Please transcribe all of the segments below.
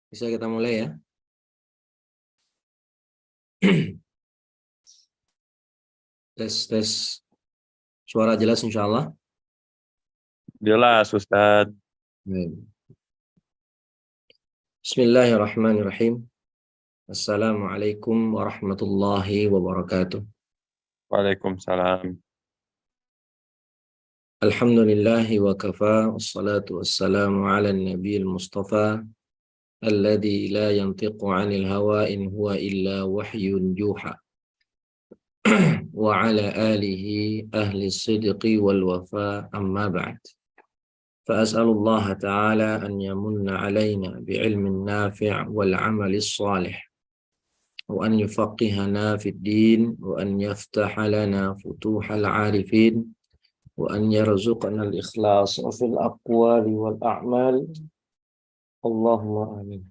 Bisa kita mulai ya. Tes suara jelas insya Allah. Jelas, Ustadz. Bismillahirrahmanirrahim. Assalamualaikum warahmatullahi wabarakatuh. Waalaikumsalam. Alhamdulillahi wa kafa. Wassalatu wassalamu ala nabiyil mustafa. Alladhi la yantiqu anil hawa in huwa illa wahyun yuha. Wa ala alihi ahli sidqi wal wafa amma ba'd. فأسأل الله تعالى أن يمن علينا بعلم نافع والعمل الصالح وأن يفقهنا في الدين وأن يفتح لنا فتوح العارفين وأن يرزقنا الإخلاص في الأقوال والأعمال اللهم آمين.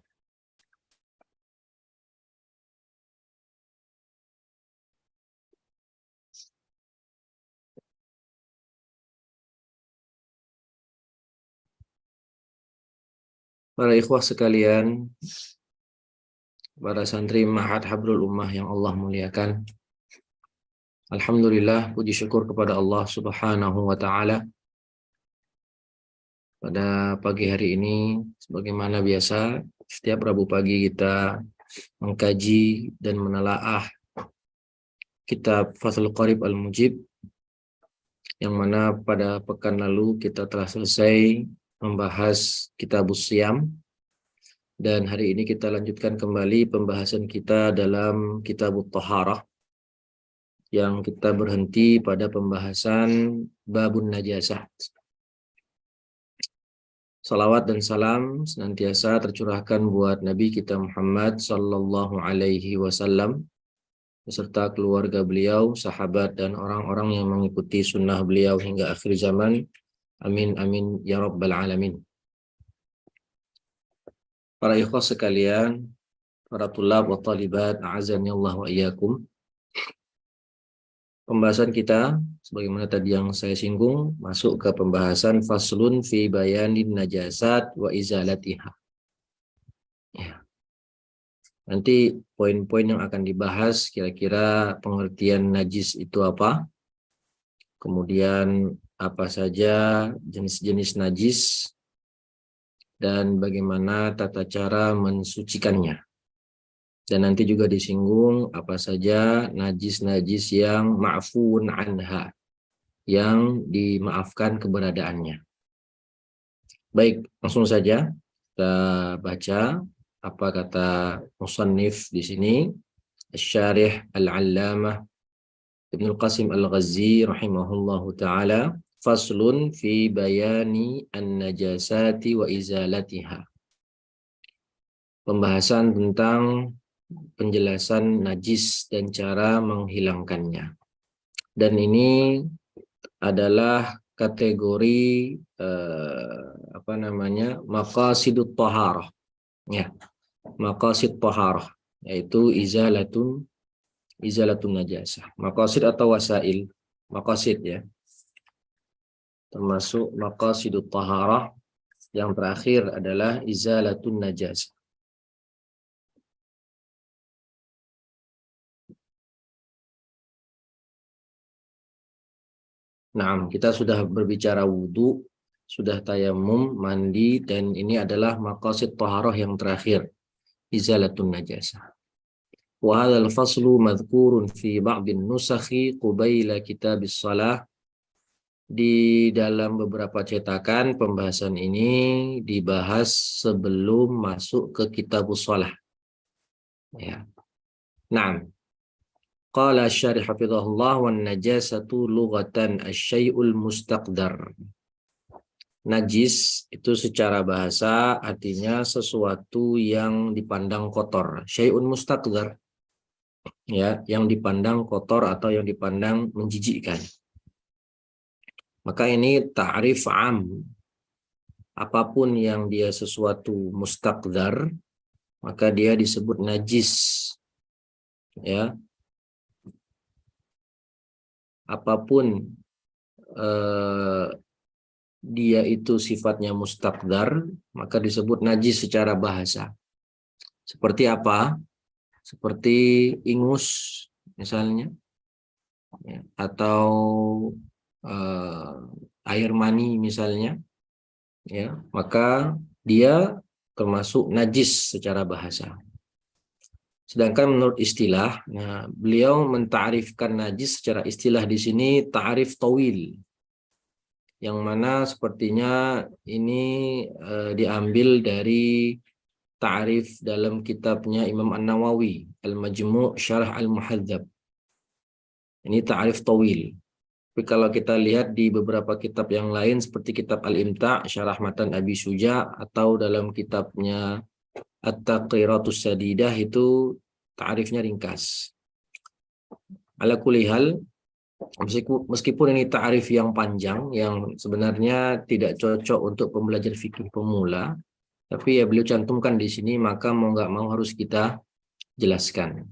Para ikhwah sekalian, para santri Ma'had Habrul Ummah yang Allah muliakan, alhamdulillah, puji syukur kepada Allah Subhanahu wa taala. Pada pagi hari ini sebagaimana biasa, setiap Rabu pagi kita mengkaji dan menelaah kitab Fathul Qarib Al-Mujib, yang mana pada pekan lalu kita telah selesai membahas Kitabus Shiyam, dan hari ini kita lanjutkan kembali pembahasan kita dalam Kitabut Thaharah, yang kita berhenti pada pembahasan Babun Najasah. Salawat dan salam senantiasa tercurahkan buat Nabi kita Muhammad sallallahu alaihi wasallam beserta keluarga beliau, sahabat dan orang-orang yang mengikuti sunnah beliau hingga akhir zaman. Amin amin ya rabbal alamin. Para ikhwah sekalian, para tulab wa talibat, a'azani Allah wa iyyakum. Pembahasan kita sebagaimana tadi yang saya singgung, masuk ke pembahasan faslun fi bayanin najasat wa izalatiha. Ya. Nanti poin-poin yang akan dibahas kira-kira pengertian najis itu apa, kemudian apa saja jenis-jenis najis, dan bagaimana tata cara mensucikannya. Dan nanti juga disinggung apa saja najis-najis yang ma'fun anha, yang dimaafkan keberadaannya. Baik, langsung saja kita baca apa kata musannif di sini, Asy-Syarih Al-Allamah Ibnul Qasim Al-Ghazzi rahimahullahu ta'ala. Faslun fi bayani an-najasati wa izalatiha. Pembahasan tentang penjelasan najis dan cara menghilangkannya. Dan ini adalah kategori maqasidut taharah. Ya, maqasid taharah, yaitu izalatun najasah. Maqasid atau wasail, maqasid ya. Termasuk maqasidut taharah, yang terakhir adalah izalatun najasah. Nah, kita sudah berbicara wudu, sudah tayamum, mandi, dan ini adalah maqasid taharah yang terakhir, izalatun najasah. Wa hadzal faslu madhkurun fi ba'din nusakhi qubaila kitabis shalah. Di dalam beberapa cetakan pembahasan ini dibahas sebelum masuk ke kitabus shalah. Ya. Nah, qala asy-syarih hafizahullah wan najasatu lughatan asy-syai'ul mustaqdar. Najis itu secara bahasa artinya sesuatu yang dipandang kotor. Syai'un mustaqdar, ya, yang dipandang kotor atau yang dipandang menjijikkan. Maka ini ta'rif am. Apapun yang dia sesuatu mustaqdar, maka dia disebut najis. Ya. Apapun dia itu sifatnya mustaqdar, maka disebut najis secara bahasa. Seperti apa? Seperti ingus misalnya, ya, atau air mani misalnya, ya, maka dia termasuk najis secara bahasa. Sedangkan menurut istilah, nah, beliau mentarifkan najis secara istilah di sini ta'rif tawil, yang mana sepertinya ini diambil dari ta'rif dalam kitabnya Imam An-Nawawi, Al-Majmu' Syarah Al-Muhadzab. Ini ta'rif tawil. Tapi kalau kita lihat di beberapa kitab yang lain seperti kitab Al-Imta' Syarah Matan Abi Syuja atau dalam kitabnya At-Taqiratus Sadidah itu ta'rifnya ringkas. Ala kulli hal, meskipun ini ta'rif yang panjang yang sebenarnya tidak cocok untuk pembelajar fikih pemula, tapi ya beliau cantumkan di sini, maka mau nggak mau harus kita jelaskan.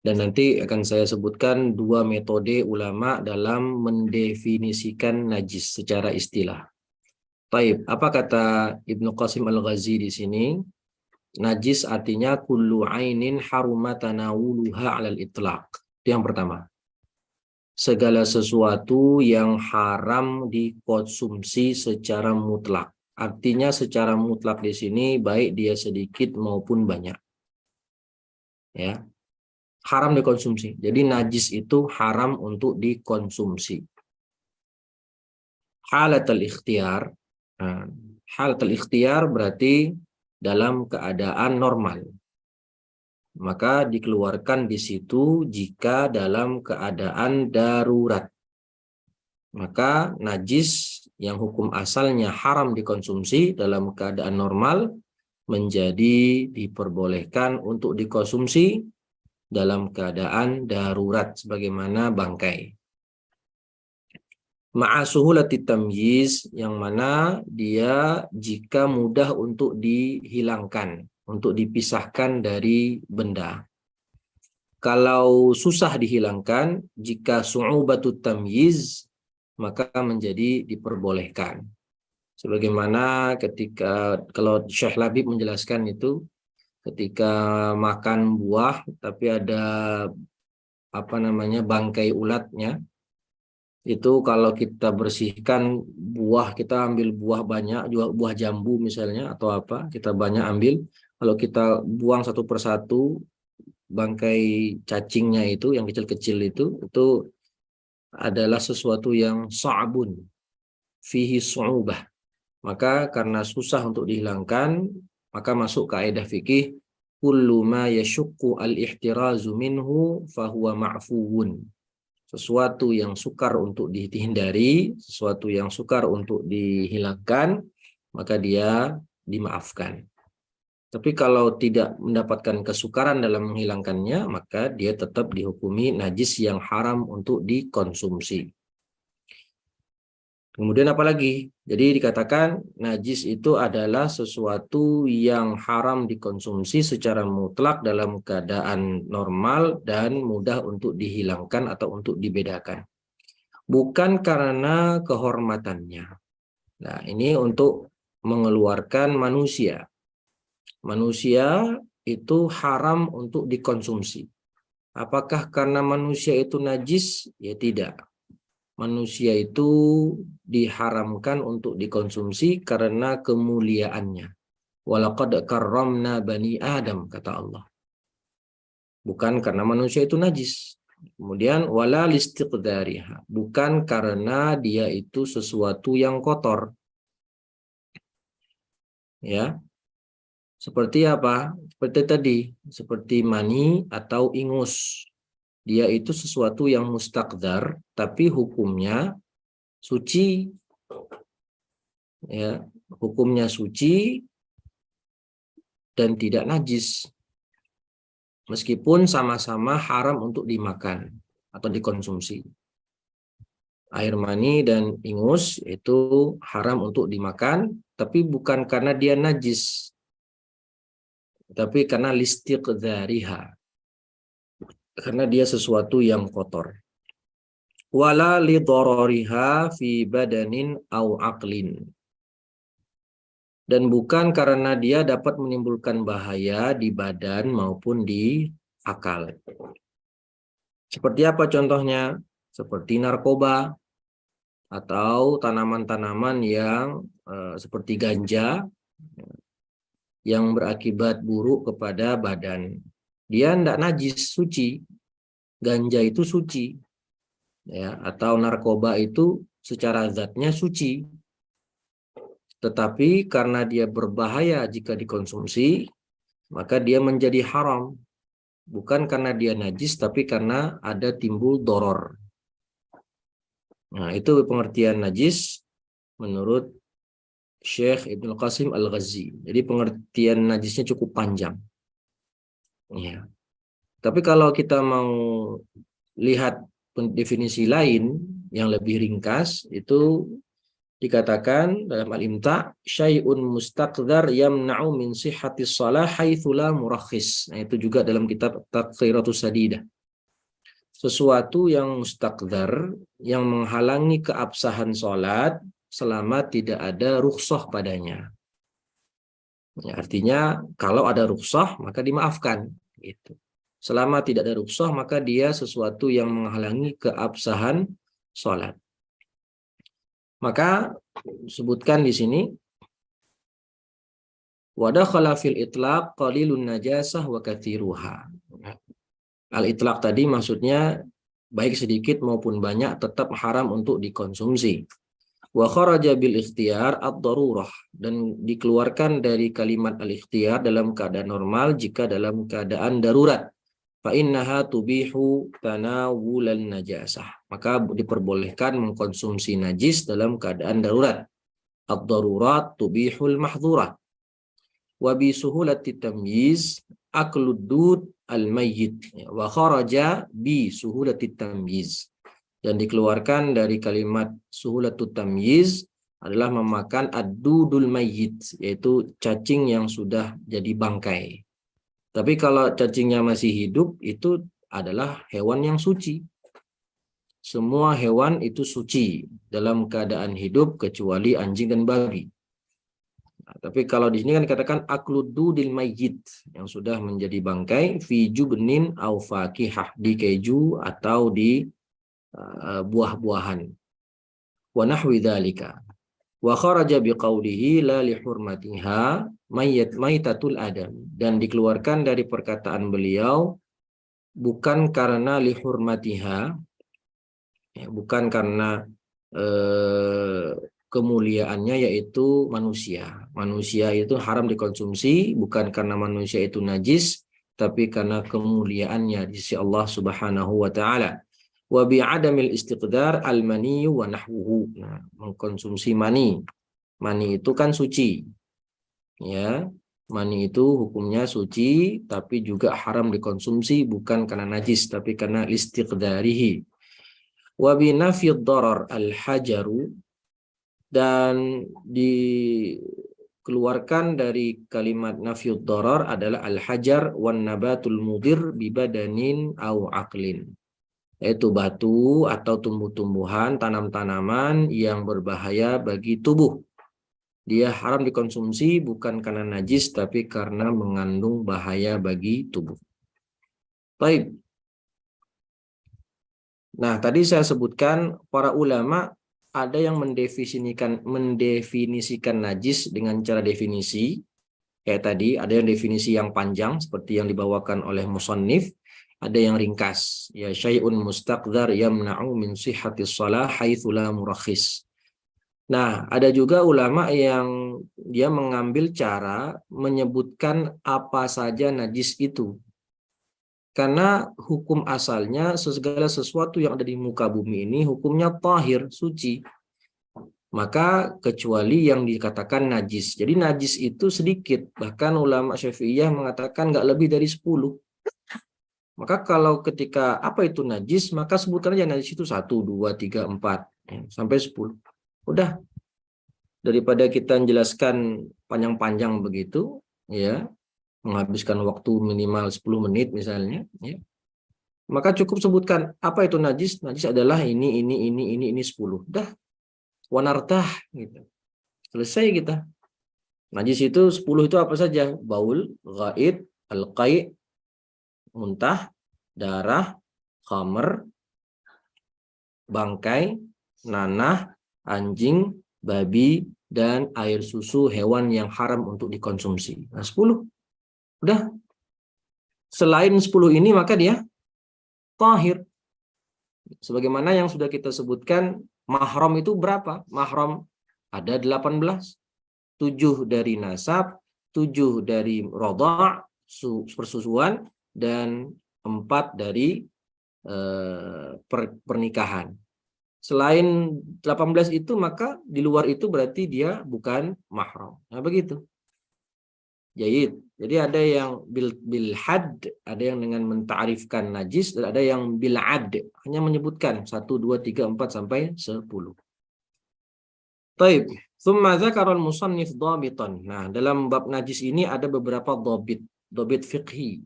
Dan nanti akan saya sebutkan dua metode ulama dalam mendefinisikan najis secara istilah. Baik, apa kata Ibnu Qasim Al-Ghazi di sini? Najis artinya kullu ainin haruma tanawuluha 'alal itlaq. Itu yang pertama. Segala sesuatu yang haram dikonsumsi secara mutlak. Artinya secara mutlak di sini baik dia sedikit maupun banyak. Ya. Haram dikonsumsi. Jadi najis itu haram untuk dikonsumsi. Halatul ikhtiyar. Nah, halatul ikhtiyar berarti dalam keadaan normal. Maka dikeluarkan di situ jika dalam keadaan darurat. Maka najis yang hukum asalnya haram dikonsumsi dalam keadaan normal menjadi diperbolehkan untuk dikonsumsi dalam keadaan darurat sebagaimana bangkai. Ma'asuhulati tamyiz, yang mana dia jika mudah untuk dihilangkan, untuk dipisahkan dari benda. Kalau susah dihilangkan, jika su'ubatut tamyiz, maka menjadi diperbolehkan. Sebagaimana ketika, kalau Syekh Labib menjelaskan itu, ketika makan buah tapi ada bangkai ulatnya, itu kalau kita bersihkan buah, kita ambil buah banyak, juga buah jambu misalnya atau apa, kita banyak ambil, kalau kita buang satu persatu bangkai cacingnya itu yang kecil-kecil itu adalah sesuatu yang sa'bun fihi su'ubah. Maka karena susah untuk dihilangkan, maka masuk kaidah fikih kullu ma yashukku al-ihtirazu minhu fahuwa ma'fuun. Sesuatu yang sukar untuk dihindari, sesuatu yang sukar untuk dihilangkan, maka dia dimaafkan. Tapi kalau tidak mendapatkan kesukaran dalam menghilangkannya, maka dia tetap dihukumi najis yang haram untuk dikonsumsi. Kemudian apa lagi? Jadi dikatakan najis itu adalah sesuatu yang haram dikonsumsi secara mutlak dalam keadaan normal dan mudah untuk dihilangkan atau untuk dibedakan. Bukan karena kehormatannya. Nah, ini untuk mengeluarkan manusia. Manusia itu haram untuk dikonsumsi. Apakah karena manusia itu najis? Ya tidak. Manusia itu diharamkan untuk dikonsumsi karena kemuliaannya. Walaqad karramna bani Adam, kata Allah. Bukan karena manusia itu najis. Kemudian wala listiqdariha, bukan karena dia itu sesuatu yang kotor. Ya. Seperti apa? Seperti tadi, seperti mani atau ingus. Dia itu sesuatu yang mustaqdar, tapi hukumnya suci. Ya, hukumnya suci dan tidak najis. Meskipun sama-sama haram untuk dimakan atau dikonsumsi. Air mani dan ingus itu haram untuk dimakan, tapi bukan karena dia najis, tapi karena listiqdariha, karena dia sesuatu yang kotor. Wala lidororiha fi badanin au aqlin. dan bukan karena dia dapat menimbulkan bahaya di badan maupun di akal. Seperti apa contohnya? Seperti narkoba atau tanaman-tanaman yang seperti ganja yang berakibat buruk kepada badan. Dia tidak najis, suci. Ganja itu suci, ya, atau narkoba itu secara zatnya suci. Tetapi karena dia berbahaya jika dikonsumsi, maka dia menjadi haram. Bukan karena dia najis, tapi karena ada timbul doror. Nah, itu pengertian najis menurut Syekh Ibnu Qasim Al-Ghazi. Jadi pengertian najisnya cukup panjang. Ya. Tapi kalau kita mau lihat definisi lain yang lebih ringkas, itu dikatakan dalam al-imta' syai'un mustaqdar yamna'u min sihhatis shalah haitsu la murakhis. Nah, itu juga dalam kitab Taqriratus Sadidah. Sesuatu yang mustaqdar yang menghalangi keabsahan salat selama tidak ada rukhsah padanya. Ya, artinya kalau ada rukhsah maka dimaafkan gitu. Selama tidak ada rukhsah maka dia sesuatu yang menghalangi keabsahan salat. Maka sebutkan di sini wa dakhala fil itlaq qalilun najasah wa katsiruha. Al-itlaq tadi maksudnya baik sedikit maupun banyak tetap haram untuk dikonsumsi. Wa kharaja bil ikhtiyar ad-darurah, dan dikeluarkan dari kalimat al-ikhtiyar dalam keadaan normal jika dalam keadaan darurat. Fa innaha tubihu tanawulan najasah. Maka diperbolehkan mengkonsumsi najis dalam keadaan darurat. Ad-darurat tubihul mahdzurat. Wa bi suhulati tamyiz aklud dud al-mayyit. Wa kharaja bi suhulati tamyiz. Dan dikeluarkan dari kalimat suhulatut tamyiz adalah memakan ad-dudul mayyit, yaitu cacing yang sudah jadi bangkai. Tapi kalau cacingnya masih hidup, itu adalah hewan yang suci. Semua hewan itu suci dalam keadaan hidup kecuali anjing dan babi. Nah, tapi kalau di sini kan dikatakan aklududil mayyit, yang sudah menjadi bangkai, fi jubnin au fakihah, di keju atau di buah-buahan. Wa nahwi dzalika. Wa kharaja biqaulihi la li hurmatiha maitatul adam, dan dikeluarkan dari perkataan beliau bukan karena li hurmatiha, ya, bukan karena kemuliaannya, yaitu manusia. Manusia itu haram dikonsumsi bukan karena manusia itu najis, tapi karena kemuliaannya di sisi Allah Subhanahu wa taala. Wa bi'adamil istiqdar al-maniyu wa nahwuhu. Nah, mengkonsumsi mani. Mani itu kan suci. Ya, mani itu hukumnya suci, tapi juga haram dikonsumsi bukan karena najis, tapi karena istiqdarihi. Wa bi nafyid darar al-hajaru, dan dikeluarkan dari kalimat nafyud darar adalah al-hajar wan nabatul mudir bi badanin au aqlin, yaitu batu atau tumbuh-tumbuhan, tanam-tanaman yang berbahaya bagi tubuh. Dia haram dikonsumsi bukan karena najis, tapi karena mengandung bahaya bagi tubuh. Baik. Nah, tadi saya sebutkan para ulama ada yang mendefinisikan najis dengan cara definisi. Kayak tadi, ada yang definisi yang panjang seperti yang dibawakan oleh musannif. Ada yang ringkas, ya syai'un mustaqdar yamna'u min sihhatis shalah haitsu la murakhis. Nah, ada juga ulama yang dia mengambil cara menyebutkan apa saja najis itu. Karena hukum asalnya segala sesuatu yang ada di muka bumi ini hukumnya tahir, suci. Maka kecuali yang dikatakan najis. Jadi najis itu sedikit, bahkan ulama Syafi'iyah mengatakan nggak lebih dari 10. Maka kalau ketika apa itu najis, maka sebutkan aja najis itu 1, 2, 3, 4, ya, sampai 10. Udah, daripada kita menjelaskan panjang-panjang begitu, ya, menghabiskan waktu minimal 10 menit misalnya, ya, maka cukup sebutkan apa itu najis. Najis adalah ini 10. Udah, wanartah, gitu. Selesai kita. Najis itu 10 itu apa saja? Baul, ghaid, al-qai', muntah, darah, khamr, bangkai, nanah, anjing, babi, dan air susu hewan yang haram untuk dikonsumsi. Nah, 10. Udah. Selain 10 ini maka dia tahir. Sebagaimana yang sudah kita sebutkan, mahram itu berapa? Mahram ada 18. 7 dari nasab, 7 dari radha', persusuan, dan 4 dari pernikahan. Selain 18 itu maka di luar itu berarti dia bukan mahram. Nah, begitu. Jadi ada yang bil had, ada yang dengan mentarifkan najis, dan ada yang bil ad, hanya menyebutkan 1, 2, 3, 4 sampai 10. Taib. Tsumma dzakara al-musannif dhabitan. Nah, dalam bab najis ini ada beberapa dhabit fiqhi.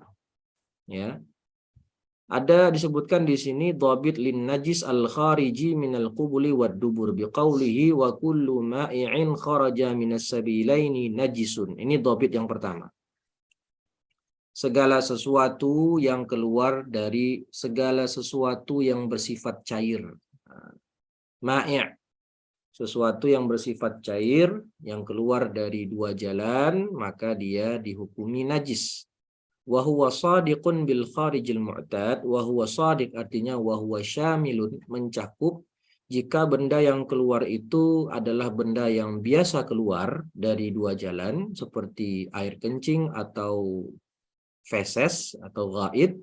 Ya. Ada disebutkan di sini dhabit lin najis al-khariji minal qubuli wad dubur biqaulihi wa kullu ma'i'in kharaja minas sabilaini najisun. Ini dhabit yang pertama. Segala sesuatu yang keluar dari segala sesuatu yang bersifat cair. Ma', sesuatu yang bersifat cair yang keluar dari dua jalan, maka dia dihukumi najis. Wa huwa shadiqun bil kharijil mu'tad. Wa huwa shadiq artinya wa huwa syamilun, mencakup jika benda yang keluar itu adalah benda yang biasa keluar dari dua jalan seperti air kencing atau feses atau ghaid,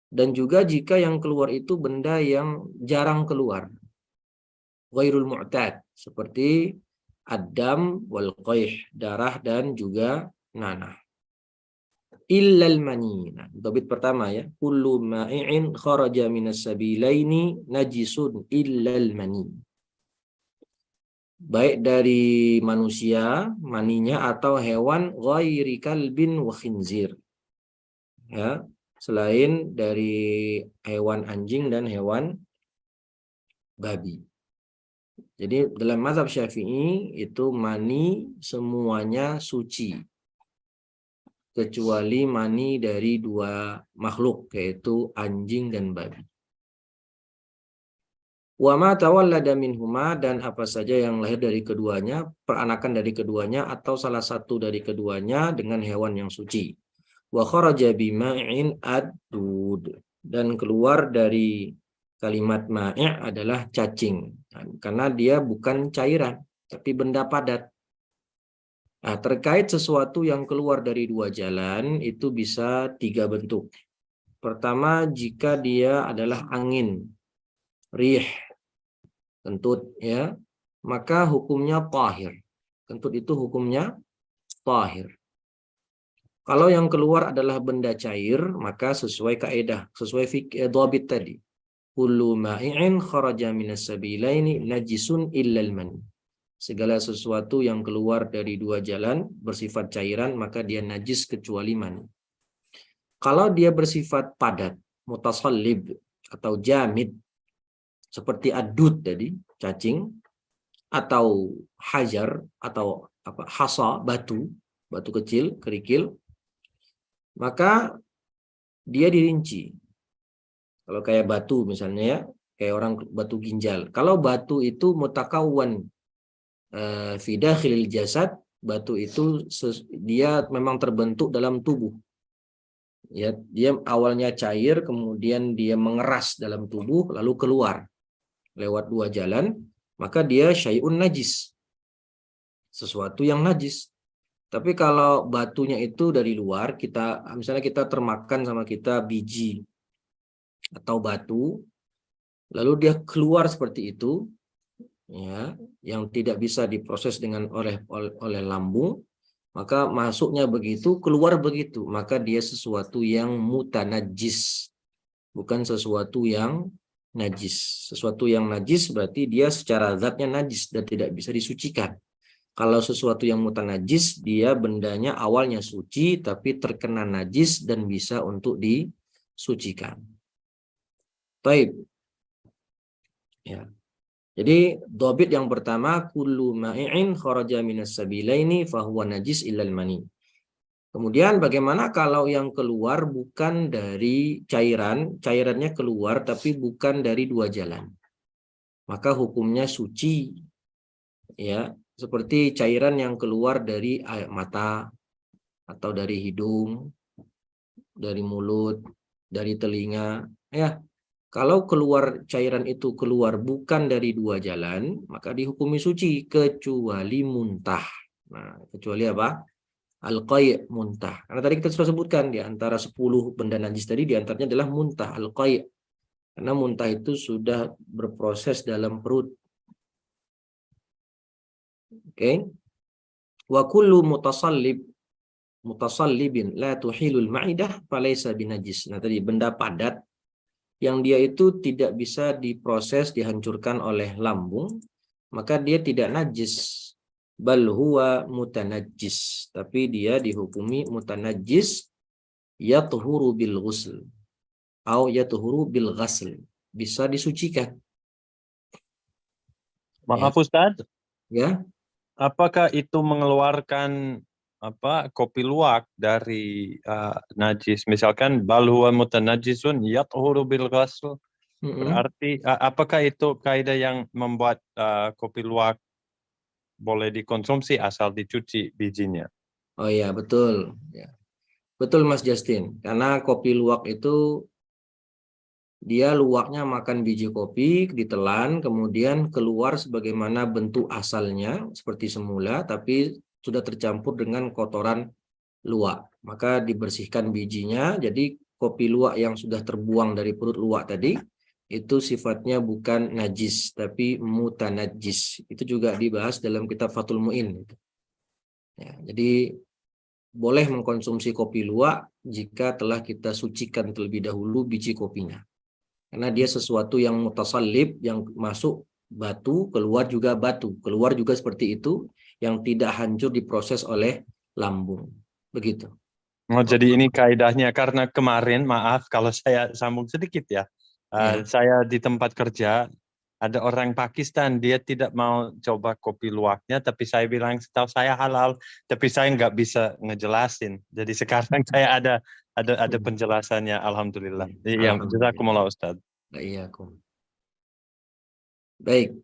dan juga jika yang keluar itu benda yang jarang keluar, ghairul mu'tad, seperti ad-dam wal qaih, darah dan juga nanah. Illal mani. Nah, dhabit pertama ya, kullu ma'i'in kharaja minas sabilaini najisun illal mani. Baik dari manusia, maninya, atau hewan ghairi kalbin wa khinzir. Ya, selain dari hewan anjing dan hewan babi. Jadi dalam mazhab Syafi'i itu mani semuanya suci, kecuali mani dari dua makhluk, yaitu anjing dan babi. Wa ma tawallada minhuma, dan apa saja yang lahir dari keduanya, peranakan dari keduanya atau salah satu dari keduanya dengan hewan yang suci. Wa kharaja bima'in ad-dud, dan keluar dari kalimat ma', adalah cacing, karena dia bukan cairan tapi benda padat. Nah, terkait sesuatu yang keluar dari dua jalan itu bisa 3 bentuk. Pertama, jika dia adalah angin, rih, kentut, ya, maka hukumnya tahir. Kentut itu hukumnya tahir. Kalau yang keluar adalah benda cair, maka sesuai kaidah, sesuai dhabit tadi. Kullu ma'i'in kharaja minas sabilaini najisun illal mani. Segala sesuatu yang keluar dari dua jalan bersifat cairan, maka dia najis kecuali mani. Kalau dia bersifat padat, mutasallib atau jamid, seperti adud tadi, cacing, atau hajar, atau hasa, batu kecil, kerikil, maka dia dirinci. Kalau kayak batu misalnya ya, kayak orang batu ginjal. Kalau batu itu mutakawwan fi dakhilil jasad, batu itu dia memang terbentuk dalam tubuh. Ya, dia awalnya cair, kemudian dia mengeras dalam tubuh, lalu keluar lewat dua jalan, maka dia syai'un najis. Sesuatu yang najis. Tapi kalau batunya itu dari luar, misalnya kita termakan sama kita biji atau batu, lalu dia keluar seperti itu, ya, yang tidak bisa diproses oleh lambung, maka masuknya begitu, keluar begitu, maka dia sesuatu yang mutanajis, bukan sesuatu yang najis. Sesuatu yang najis berarti dia secara zatnya najis dan tidak bisa disucikan. Kalau sesuatu yang mutanajis, dia bendanya awalnya suci tapi terkena najis dan bisa untuk disucikan. Baik. Ya. Jadi dhabit yang pertama kullu ma'i'in kharaja minas sabilaini fahuwa najis illal mani. Kemudian bagaimana kalau yang keluar bukan dari cairan, cairannya keluar tapi bukan dari dua jalan. Maka hukumnya suci, ya, seperti cairan yang keluar dari air mata atau dari hidung, dari mulut, dari telinga, ya. Kalau keluar cairan itu keluar bukan dari dua jalan, maka dihukumi suci kecuali muntah. Nah, kecuali apa? Al-qai' muntah. Karena tadi kita sudah sebutkan di antara 10 benda najis tadi di antaranya adalah muntah al-qai'. Karena muntah itu sudah berproses dalam perut. Oke. Wa kullu mutasallibin la tuhilul ma'idah falaysa binajis. Nah, tadi benda padat yang dia itu tidak bisa diproses, dihancurkan oleh lambung, maka dia tidak najis. Bal huwa mutanajjis, tapi dia dihukumi mutanajjis yathuru bil ghusl atau yathuru bil ghasl, bisa disucikan. Ya, Maaf Ustadz, ya. apakah itu mengeluarkan kopi luwak dari najis? Misalkan bal huwa mutanajjisun yathuru bil ghusl. Berarti apakah itu kaidah yang membuat kopi luwak boleh dikonsumsi asal dicuci bijinya? Oh ya, betul. Ya. Betul Mas Justin, karena kopi luwak itu dia luwaknya makan biji kopi, ditelan, kemudian keluar sebagaimana bentuk asalnya, seperti semula, tapi sudah tercampur dengan kotoran luwak. Maka dibersihkan bijinya, jadi kopi luwak yang sudah terbuang dari perut luwak tadi, itu sifatnya bukan najis, tapi mutanajis. Itu juga dibahas dalam kitab Fathul Mu'in. Ya, jadi boleh mengkonsumsi kopi luwak jika telah kita sucikan terlebih dahulu biji kopinya. Karena dia sesuatu yang mutasallib, yang masuk batu, keluar juga batu. Keluar juga seperti itu, yang tidak hancur diproses oleh lambung. Begitu. Oh, jadi ini kaidahnya karena kemarin, maaf kalau saya sambung sedikit ya. Ya. Saya di tempat kerja, ada orang Pakistan, dia tidak mau coba kopi luwaknya, tapi saya bilang setahu saya halal, tapi saya nggak bisa ngejelasin. Jadi sekarang saya ada penjelasannya, alhamdulillah. Iya, jazakumullah Alhamdulillah. Ustaz. Iya, baik.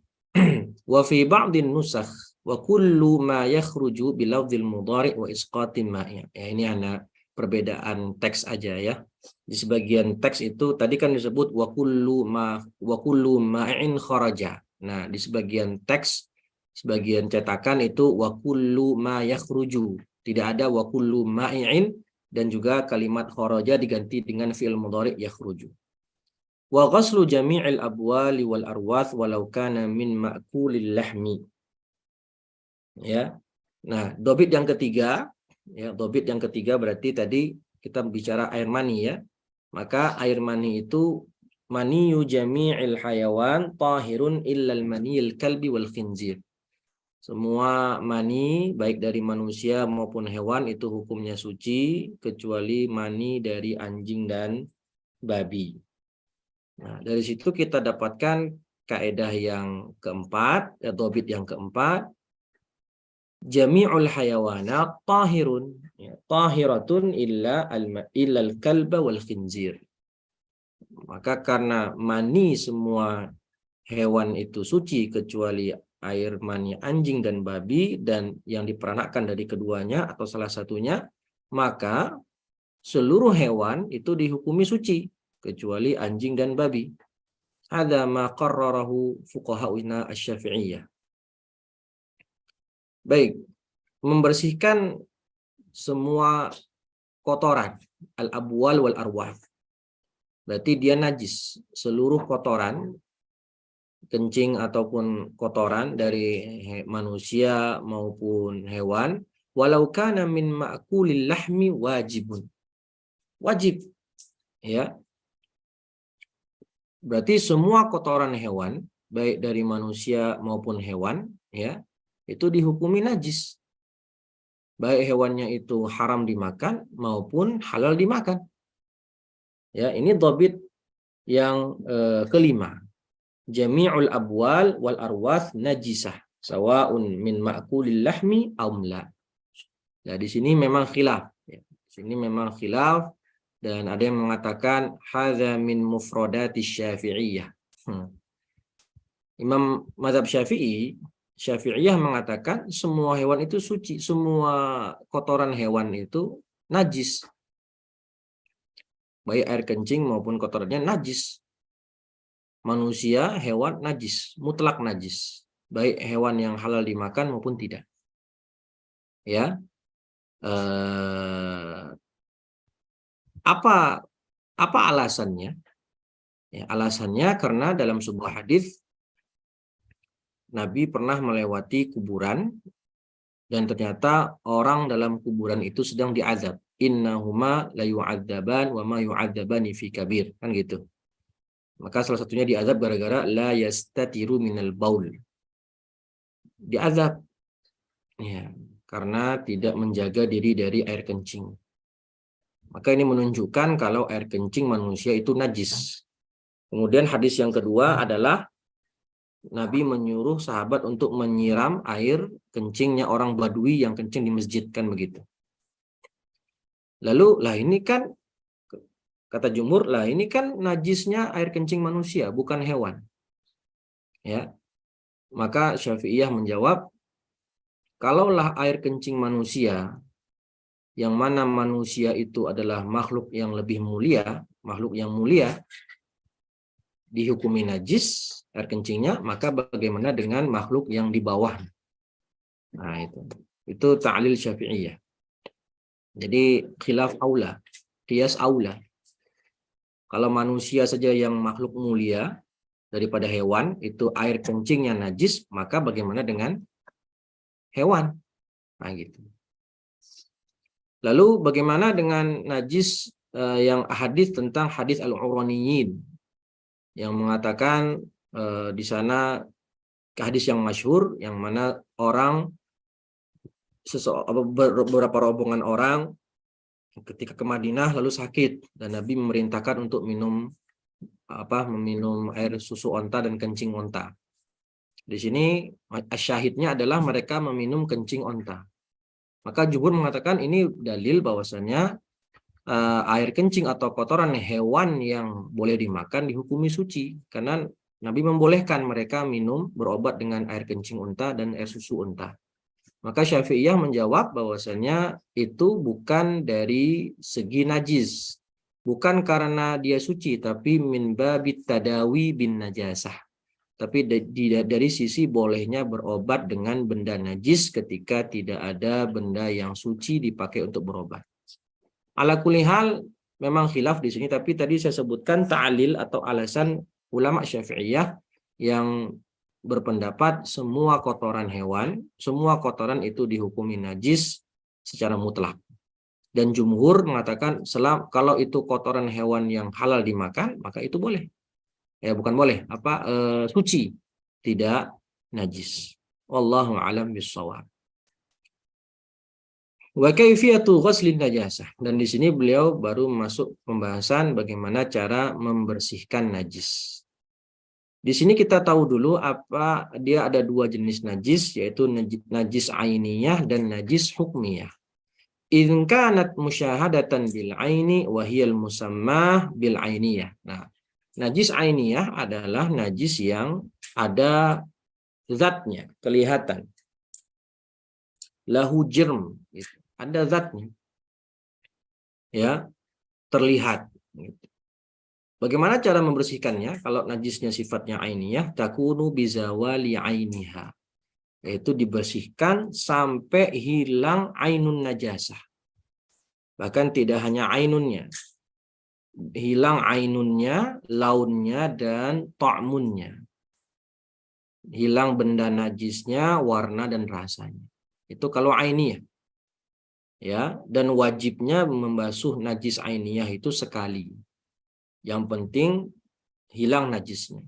Wa fi ba'din nusakh wa kullu ma yakhruju bi lafdzil mudhari' wa isqatin ma'i. Ya, ini hanya perbedaan teks aja ya. Di sebagian teks itu tadi kan disebut wa kullu ma'in kharaja. Nah, di sebagian teks, sebagian cetakan itu wa kullu ma yakhruju. Tidak ada wa kullu ma'i'in, dan juga kalimat kharaja diganti dengan fi'il mudhari' yakhruju. Wa ghaslu jami'il abwali wal arwath walau kana min ma'kulil lahmi. Ya. Nah, dobit yang ketiga, ya, dobit yang ketiga berarti tadi kita bicara air mani ya. Maka air mani itu maniyu jami'il hayawan tahirun illal maniyil kalbi wal khinzir. Semua mani baik dari manusia maupun hewan itu hukumnya suci kecuali mani dari anjing dan babi. Nah, dari situ kita dapatkan kaidah yang keempat, atau dobit yang keempat, jami'ul hayawanat tahirun, ya, tahiratun illal kalba wal khinzir. Maka karena mani semua hewan itu suci kecuali air mani anjing dan babi dan yang diperanakkan dari keduanya atau salah satunya, maka seluruh hewan itu dihukumi suci kecuali anjing dan babi. Ada ma qarrarahu fuqaha'una asy-Syafi'iyah. Baik, membersihkan semua kotoran, al-abwal wal arwah. Berarti dia najis. Seluruh kotoran, kencing ataupun kotoran dari manusia maupun hewan, walau kana min ma'kulil lahmi wajibun. Wajib, ya. Berarti semua kotoran hewan, baik dari manusia maupun hewan, ya, itu dihukumi najis. Baik hewannya itu haram dimakan maupun halal dimakan. Ya, ini dhabit yang kelima. jami'ul abwal wal arwath najisah sawa'un min ma'kulil lahmi aumla. Nah, di sini memang khilaf. Ya. Di sini memang khilaf dan ada yang mengatakan hadza min mufradati Syafi'iyah. Imam mazhab Syafi'iyah mengatakan semua hewan itu suci, semua kotoran hewan itu najis. Baik air kencing maupun kotorannya najis. Manusia, hewan najis, mutlak najis. Baik hewan yang halal dimakan maupun tidak. Ya. Apa alasannya? Ya, alasannya karena dalam sebuah hadis Nabi pernah melewati kuburan dan ternyata orang dalam kuburan itu sedang diazab. Innahuma la yu'adzaban wa ma yu'adzabani fi kabir. Kan gitu. Maka salah satunya diazab gara-gara la yastatiru minal baul. Diazab. Ya, karena tidak menjaga diri dari air kencing. Maka ini menunjukkan kalau air kencing manusia itu najis. Kemudian hadis yang kedua adalah Nabi menyuruh sahabat untuk menyiram air kencingnya orang Badui yang kencing di masjid, kan begitu. Lalu, lah ini kan, kata jumhur, lah ini kan najisnya air kencing manusia, bukan hewan. Ya, maka Syafi'iyah menjawab, kalaulah air kencing manusia, yang mana manusia itu adalah makhluk yang lebih mulia, makhluk yang mulia, dihukumi najis air kencingnya, maka bagaimana dengan makhluk yang di bawah? Nah, itu ta'lil Syafi'iyah. Jadi khilaf aula, qiyas aula. Kalau manusia saja yang makhluk mulia daripada hewan, itu air kencingnya najis, maka bagaimana dengan hewan? Nah, gitu. Lalu bagaimana dengan najis yang hadis tentang hadis al-uraniyin yang mengatakan di sana hadis yang masyhur yang mana beberapa rombongan orang ketika ke Madinah lalu sakit dan Nabi memerintahkan untuk meminum air susu onta dan kencing onta. Di sini syahidnya adalah mereka meminum kencing onta. Maka jumhur mengatakan ini dalil bahwasanya air kencing atau kotoran hewan yang boleh dimakan dihukumi suci karena Nabi membolehkan mereka minum berobat dengan air kencing unta dan air susu unta. Maka Syafi'iyah menjawab bahwasanya itu bukan dari segi najis, bukan karena dia suci, tapi min babit tadawi bin najasah. Tapi dari sisi bolehnya berobat dengan benda najis ketika tidak ada benda yang suci dipakai untuk berobat. Ala kulli hal memang khilaf di sini, tapi tadi saya sebutkan ta'lil atau alasan ulama Syafi'iyah yang berpendapat semua kotoran hewan, semua kotoran itu dihukumi najis secara mutlak. Dan jumhur mengatakan kalau itu kotoran hewan yang halal dimakan, maka itu boleh. Bukan boleh, suci, tidak najis. Wallahu a'lam bishawab. Wa kaifiyatu ghuslin najasah. Dan di sini beliau baru masuk pembahasan bagaimana cara membersihkan najis. Di sini kita tahu dulu dia ada dua jenis najis, yaitu najis ainiyah dan najis hukmiyah. In kanat musyahadatan bil aini wa hiyal musammah bil ainiyah. Nah, najis ainiyah adalah najis yang ada zatnya, kelihatan. Lahu jirm, gitu. Ada zatnya, ya, terlihat. Bagaimana cara membersihkannya? Kalau najisnya sifatnya ainiyah, takunu bizawali ainiha, yaitu dibersihkan sampai hilang ainun najasah. Bahkan tidak hanya ainunnya, hilang ainunnya, launnya, dan ta'munnya. Hilang benda najisnya, warna dan rasanya. Itu kalau ainiyah. Ya, dan wajibnya membasuh najis ainiyah itu sekali. Yang penting hilang najisnya.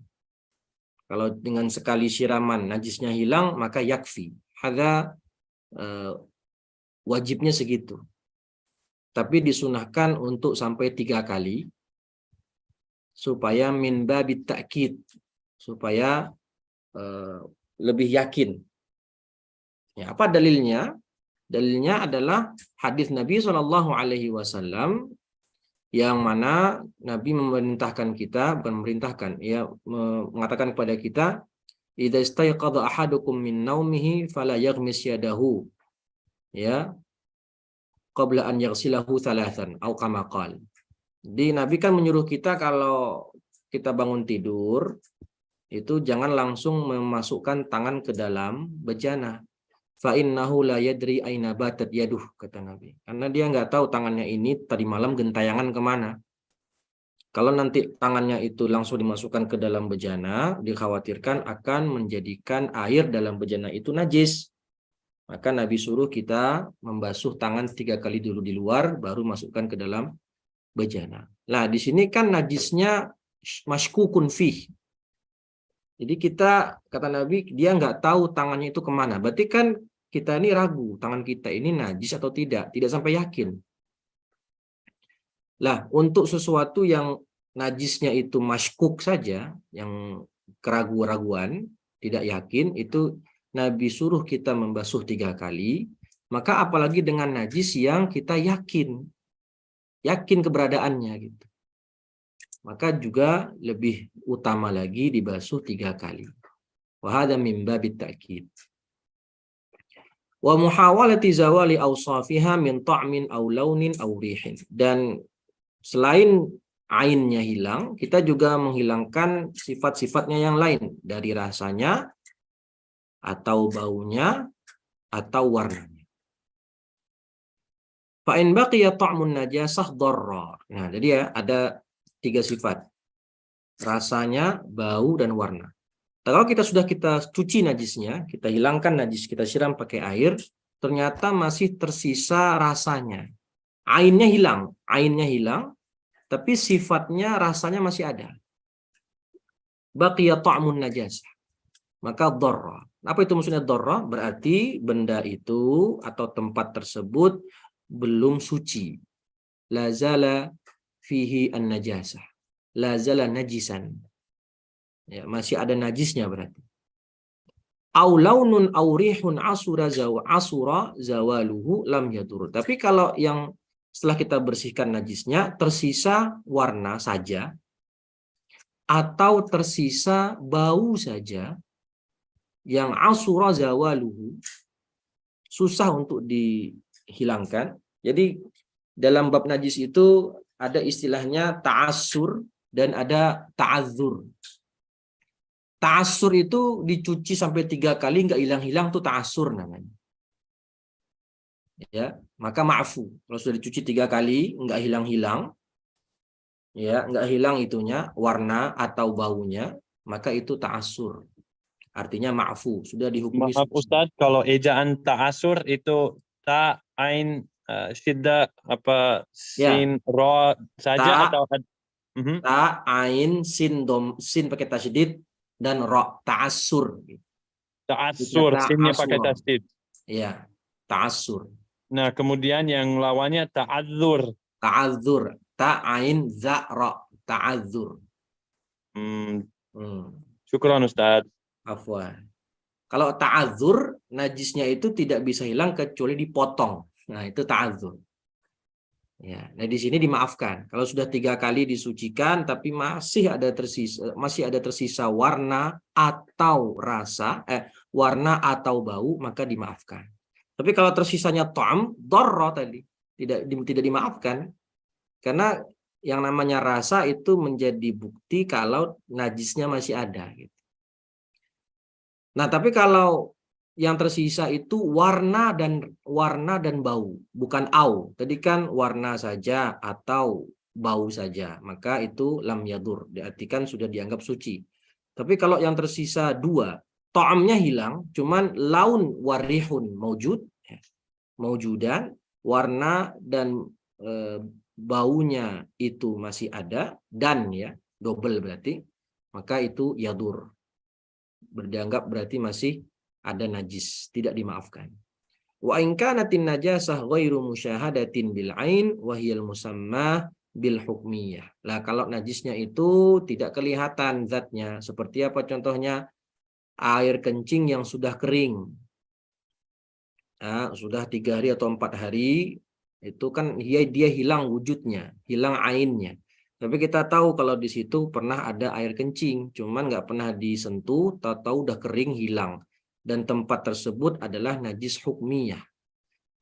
Kalau dengan sekali siraman najisnya hilang, maka yakfi. Hadza wajibnya segitu. Tapi disunahkan untuk sampai 3 kali supaya min babit ta'kid, supaya lebih yakin. Ya, apa dalilnya? Dalilnya adalah hadis Nabi SAW yang mana Nabi memerintahkan kita, bukan memerintahkan, ya mengatakan kepada kita, idza istayqadha ahadukum min naumihi fala yaghmis yadahu, ya, qabla an yaghsilahu thalathan atau kama qala. Jadi Nabi kan menyuruh kita kalau kita bangun tidur itu jangan langsung memasukkan tangan ke dalam bejana. Fa innahu la yadri aina batat yaduh, kata Nabi. Karena dia nggak tahu tangannya ini tadi malam gentayangan kemana. Kalau nanti tangannya itu langsung dimasukkan ke dalam bejana, dikhawatirkan akan menjadikan air dalam bejana itu najis. Maka Nabi suruh kita membasuh tangan 3 kali dulu di luar, baru masukkan ke dalam bejana. Nah, di sini kan najisnya mashkukun fih. Jadi kita, kata Nabi, dia nggak tahu tangannya itu kemana. Berarti kan kita ini ragu, tangan kita ini najis atau tidak sampai yakin. Lah, untuk sesuatu yang najisnya itu mashkuk saja, yang keraguan-raguan, tidak yakin, itu Nabi suruh kita membasuh 3 kali, maka apalagi dengan najis yang kita yakin keberadaannya gitu. Maka juga lebih utama lagi dibasuh 3 kali. Wa hadza min babit ta'kid. Wa muhawalati zawali awsafiha min ta'min aw launin aw rihin. Dan selain ainnya hilang, kita juga menghilangkan sifat-sifatnya yang lain, dari rasanya atau baunya atau warnanya. Fa in baqiya ta'mun najasah dharra. Nah, jadi ya ada 3 sifat. Rasanya, bau, dan warna. Kalau kita sudah cuci najisnya, kita hilangkan najis, kita siram pakai air, ternyata masih tersisa rasanya. Ainnya hilang, tapi sifatnya, rasanya masih ada. Baqiya ta'mun najasah. Maka dharra. Apa itu maksudnya dharra? Berarti benda itu atau tempat tersebut belum suci. Lazala fihi an-najasah. Lazala najisan. Ya, masih ada najisnya berarti. Au launun au rihun asura zawaluhu lam yadur. Tapi kalau yang setelah kita bersihkan najisnya tersisa warna saja atau tersisa bau saja yang asura zawaluhu, susah untuk dihilangkan. Jadi dalam bab najis itu ada istilahnya ta'assur dan ada ta'adzur. Ta'assur itu dicuci sampai 3 kali nggak hilang-hilang tuh ta'assur namanya. Ya, maka ma'fu. Kalau sudah dicuci 3 kali nggak hilang-hilang, ya nggak hilang itunya warna atau baunya, maka itu ta'assur. Artinya ma'fu, sudah dihukumi. Maaf Ustaz, kalau ejaan ta'assur itu ta ain syiddah apa sin ro saja atau ta ain sin dom, sin pakai tasydid dan ro, ta'assur. Ta'assur, sinnya pakai tasydid. Iya, ta'assur. Nah, kemudian yang lawannya ta'adzur. Ta'adzur, ta ain za ro, ta'adzur. Syukran Ustaz. Afwan. Kalau ta'adzur, najisnya itu tidak bisa hilang kecuali dipotong. Nah, itu ta'adzur. Ya, nah di sini dimaafkan. Kalau sudah 3 kali disucikan tapi masih ada tersisa warna atau rasa, warna atau bau, maka dimaafkan. Tapi kalau tersisanya ta'am, dharra tadi, tidak dimaafkan. Karena yang namanya rasa itu menjadi bukti kalau najisnya masih ada gitu. Nah, tapi kalau yang tersisa itu warna dan bau, bukan au. Tadi kan warna saja atau bau saja, maka itu lam yadur, diartikan sudah dianggap suci. Tapi kalau yang tersisa 2, ta'amnya hilang, cuman laun warihun maujudan, warna dan baunya itu masih ada, dan ya, double berarti, maka itu yadur. Berdianggap berarti masih ada najis, tidak dimaafkan. Wa in kanatin najasah ghairu musyahadatin bil ain wa hiyal musammah bil hukmiyah. Lah kalau najisnya itu tidak kelihatan zatnya, seperti apa contohnya? Air kencing yang sudah kering. Nah, sudah 3 hari atau 4 hari, itu kan dia hilang wujudnya, hilang ainnya. Tapi kita tahu kalau di situ pernah ada air kencing, cuman nggak pernah disentuh, tahu-tahu udah kering hilang. Dan tempat tersebut adalah najis hukmiyah.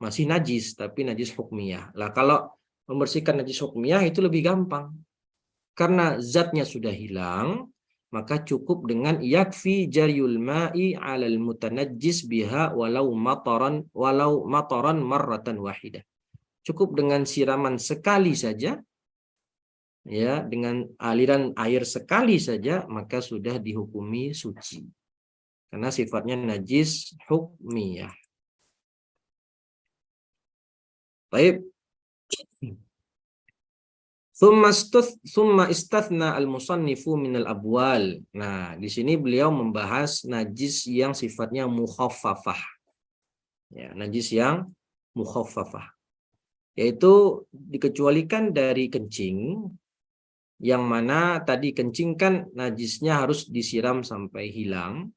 Masih najis, tapi najis hukmiyah. Lah kalau membersihkan najis hukmiyah itu lebih gampang. Karena zatnya sudah hilang, maka cukup dengan yakfi jaryul ma'i 'alal mutanajjis biha walau mataran marratan wahidah. Cukup dengan siraman sekali saja, ya, dengan aliran air sekali saja, maka sudah dihukumi suci. Karena sifatnya najis hukmiyah. Baik. Thumma istathna al-musannifu minal abwal. Nah, di sini beliau membahas najis yang sifatnya mukhaffafah. Ya, najis yang mukhaffafah. Yaitu dikecualikan dari kencing, yang mana tadi kencing kan najisnya harus disiram sampai hilang.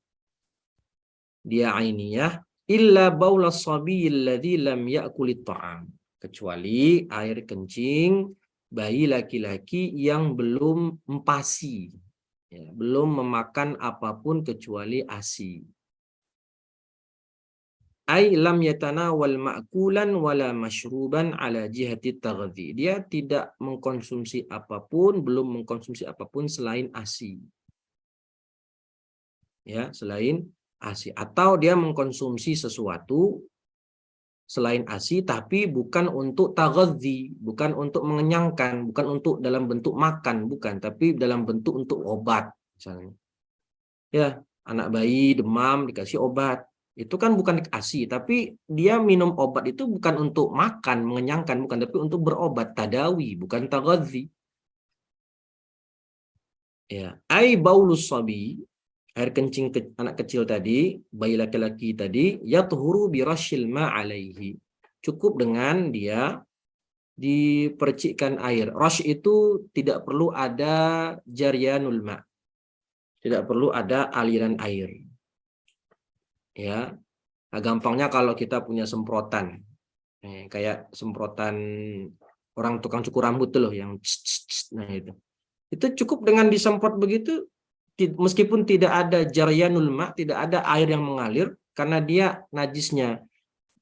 Dia ainiyah. Illa baulas sabiyil ladzi lam ya'kulit ta'am. Kecuali air kencing bayi laki-laki yang belum empasi, ya, belum memakan apapun kecuali ASI. Ai lam yatanawal ma'kulan wala mashruban ala jihati taghdhi. Dia tidak mengkonsumsi apapun, belum mengkonsumsi apapun selain ASI. Ya, selain ASI, atau dia mengkonsumsi sesuatu selain ASI, tapi bukan untuk taghadzi, bukan untuk mengenyangkan, bukan untuk dalam bentuk makan, bukan, tapi dalam bentuk untuk obat, misalnya. Ya, anak bayi demam dikasih obat, itu kan bukan ASI, tapi dia minum obat itu bukan untuk makan, mengenyangkan, bukan, tapi untuk berobat, tadawi, bukan taghadzi. Ya, ai baulus sabi, air kencing anak kecil tadi, bayi laki-laki tadi, yathuru birasyil ma alaihi. Cukup dengan dia dipercikkan air. Rash itu tidak perlu ada jaryanul ma. Tidak perlu ada aliran air. Ya. Nah, gampangnya kalau kita punya semprotan. Kayak semprotan orang tukang cukur rambut tuh loh yang nah itu. Itu cukup dengan disemprot begitu, meskipun tidak ada jaryanul ma, tidak ada air yang mengalir, karena dia najisnya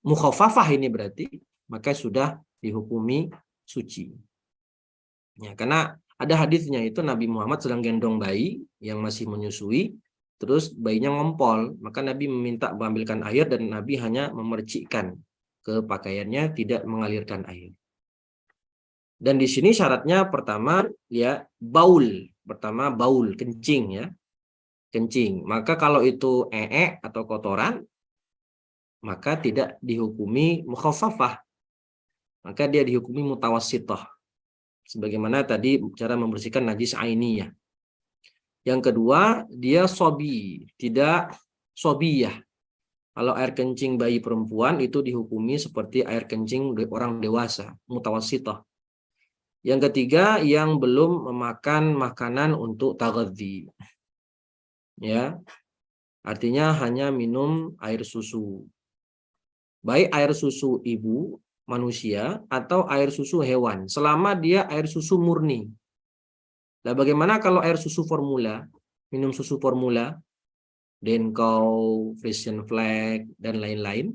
mukhaffafah ini berarti, maka sudah dihukumi suci. Ya, karena ada hadisnya itu Nabi Muhammad sedang gendong bayi yang masih menyusui, terus bayinya ngompol, maka Nabi meminta mengambilkan air dan Nabi hanya memercikkan ke pakaiannya, tidak mengalirkan air. Dan di sini syaratnya pertama ya baul, pertama baul, kencing ya. Kencing. Maka kalau itu atau kotoran, maka tidak dihukumi mukhaffafah. Maka dia dihukumi mutawassithah. Sebagaimana tadi cara membersihkan najis ainiyah. Yang kedua, dia sobi, tidak sobiyah. Kalau air kencing bayi perempuan itu dihukumi seperti air kencing orang dewasa, mutawassithah. Yang ketiga, yang belum memakan makanan untuk taghadzi. Ya. Artinya hanya minum air susu. Baik air susu ibu manusia atau air susu hewan, selama dia air susu murni. Nah, bagaimana kalau air susu formula? Minum susu formula, Denko, Frisian Flag, dan lain-lain.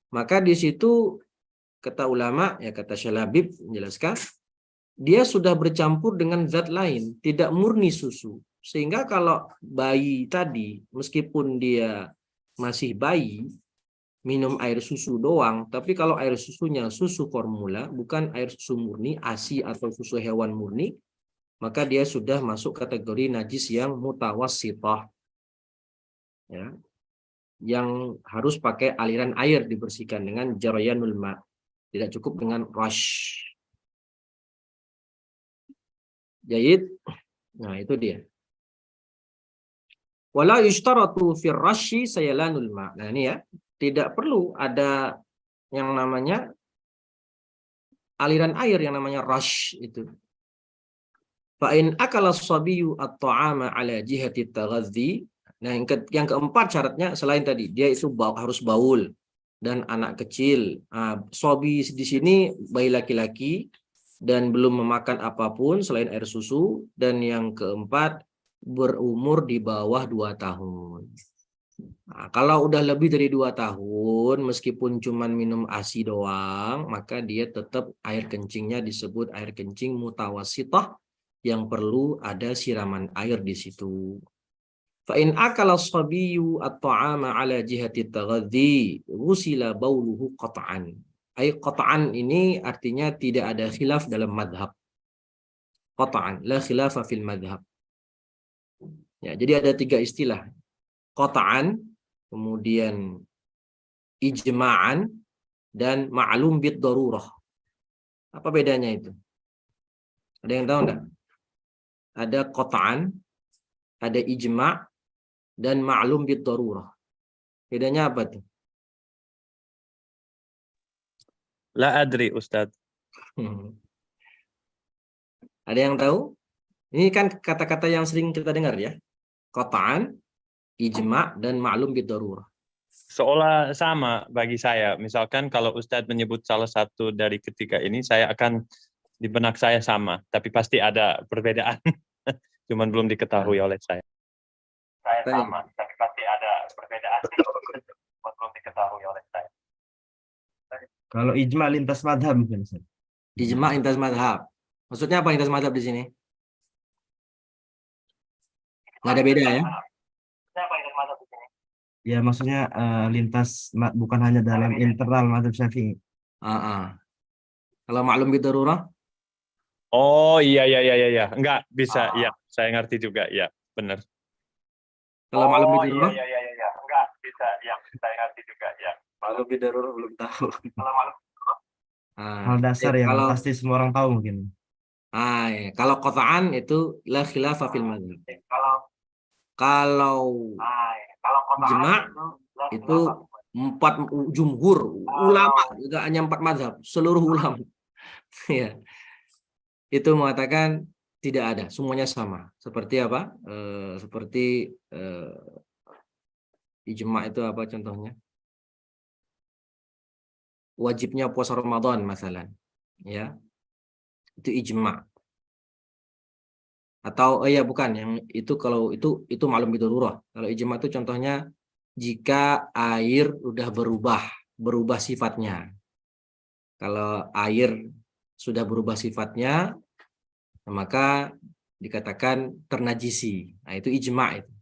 Maka di situ kata ulama, ya kata Syalabib menjelaskan, dia sudah bercampur dengan zat lain, tidak murni susu. Sehingga kalau bayi tadi, meskipun dia masih bayi, minum air susu doang, tapi kalau air susunya susu formula, bukan air susu murni, ASI atau susu hewan murni, maka dia sudah masuk kategori najis yang mutawassithah. Ya. Yang harus pakai aliran air dibersihkan dengan jaryanul ma. Tidak cukup dengan rush. Jayid. Nah, itu dia. Wala yushtaratu fir rashi sayalanul ma. Nah, ini ya. Tidak perlu ada yang namanya aliran air yang namanya rash itu. Fa in akala as-sabiyyu at-ta'ama ala jihati taghadzi. Nah, yang keempat syaratnya selain tadi dia itu harus baul dan anak kecil. Sobi di sini bayi laki-laki dan belum memakan apapun selain air susu, dan yang keempat berumur di bawah 2 tahun. Nah, kalau udah lebih dari 2 tahun, meskipun cuman minum ASI doang, maka dia tetap air kencingnya disebut air kencing mutawasithah yang perlu ada siraman air di situ. Fa in akala as-sabiyyu at-ta'ama ala jihati taghadzi ghusila bauluhu qat'an. Ay qat'an ini artinya tidak ada khilaf dalam madhab. Qat'an, la khilafa fil madhab. Ya, jadi ada 3 istilah. Qat'an, kemudian ijma'an, dan ma'lum bid darurah. Apa bedanya itu? Ada yang tahu enggak? Ada qat'an, ada ijma', dan ma'lum bid darurah. Bedanya apa tuh? La adri, Ustaz. Ada yang tahu? Ini kan kata-kata yang sering kita dengar ya. Qat'an, ijma', dan ma'lum bid darurah. Seolah sama bagi saya. Misalkan kalau Ustadz menyebut salah satu dari ketiga ini, saya akan di benak saya sama, tapi pasti ada perbedaan. Cuman belum diketahui oleh saya. Saya sama, tapi pasti ada perbedaan. Cuman belum diketahui oleh saya. Kalau ijma lintas madhab mungkin. Ijma' lintas madhab. Maksudnya apa lintas madhab di sini? Nggak ada beda ya? Siapa lintas madhab di sini? Ya maksudnya lintas bukan hanya dalam internal madhab Syafi'i. Kalau ma'lum bid darurah? Oh iya. Enggak bisa. Ya, saya ngerti juga. Ya, benar. Kalau ma'lum bid darurah? Iya. Enggak bisa. Ya, saya ngerti juga. Ya. Ma'lum bid darurah belum tahu. Kalau ma'lum Hal dasar yang pasti semua orang tahu mungkin. Ya. Kalau qat'an itu la khilafa fil madhab. Kalau ijma' itu 4 jumhur ulama, juga hanya 4 mazhab, seluruh ulama. Ya. Itu mengatakan tidak ada, semuanya sama. Seperti apa? Seperti ijma' itu apa contohnya? Wajibnya puasa Ramadan masalah. Ya. Itu ijma'. Atau ya bukan, yang itu kalau itu ma'lum bid darurah. Kalau ijma' itu contohnya jika air udah berubah sifatnya. Kalau air sudah berubah sifatnya, maka dikatakan ternajisi. Nah, itu ijma' itu.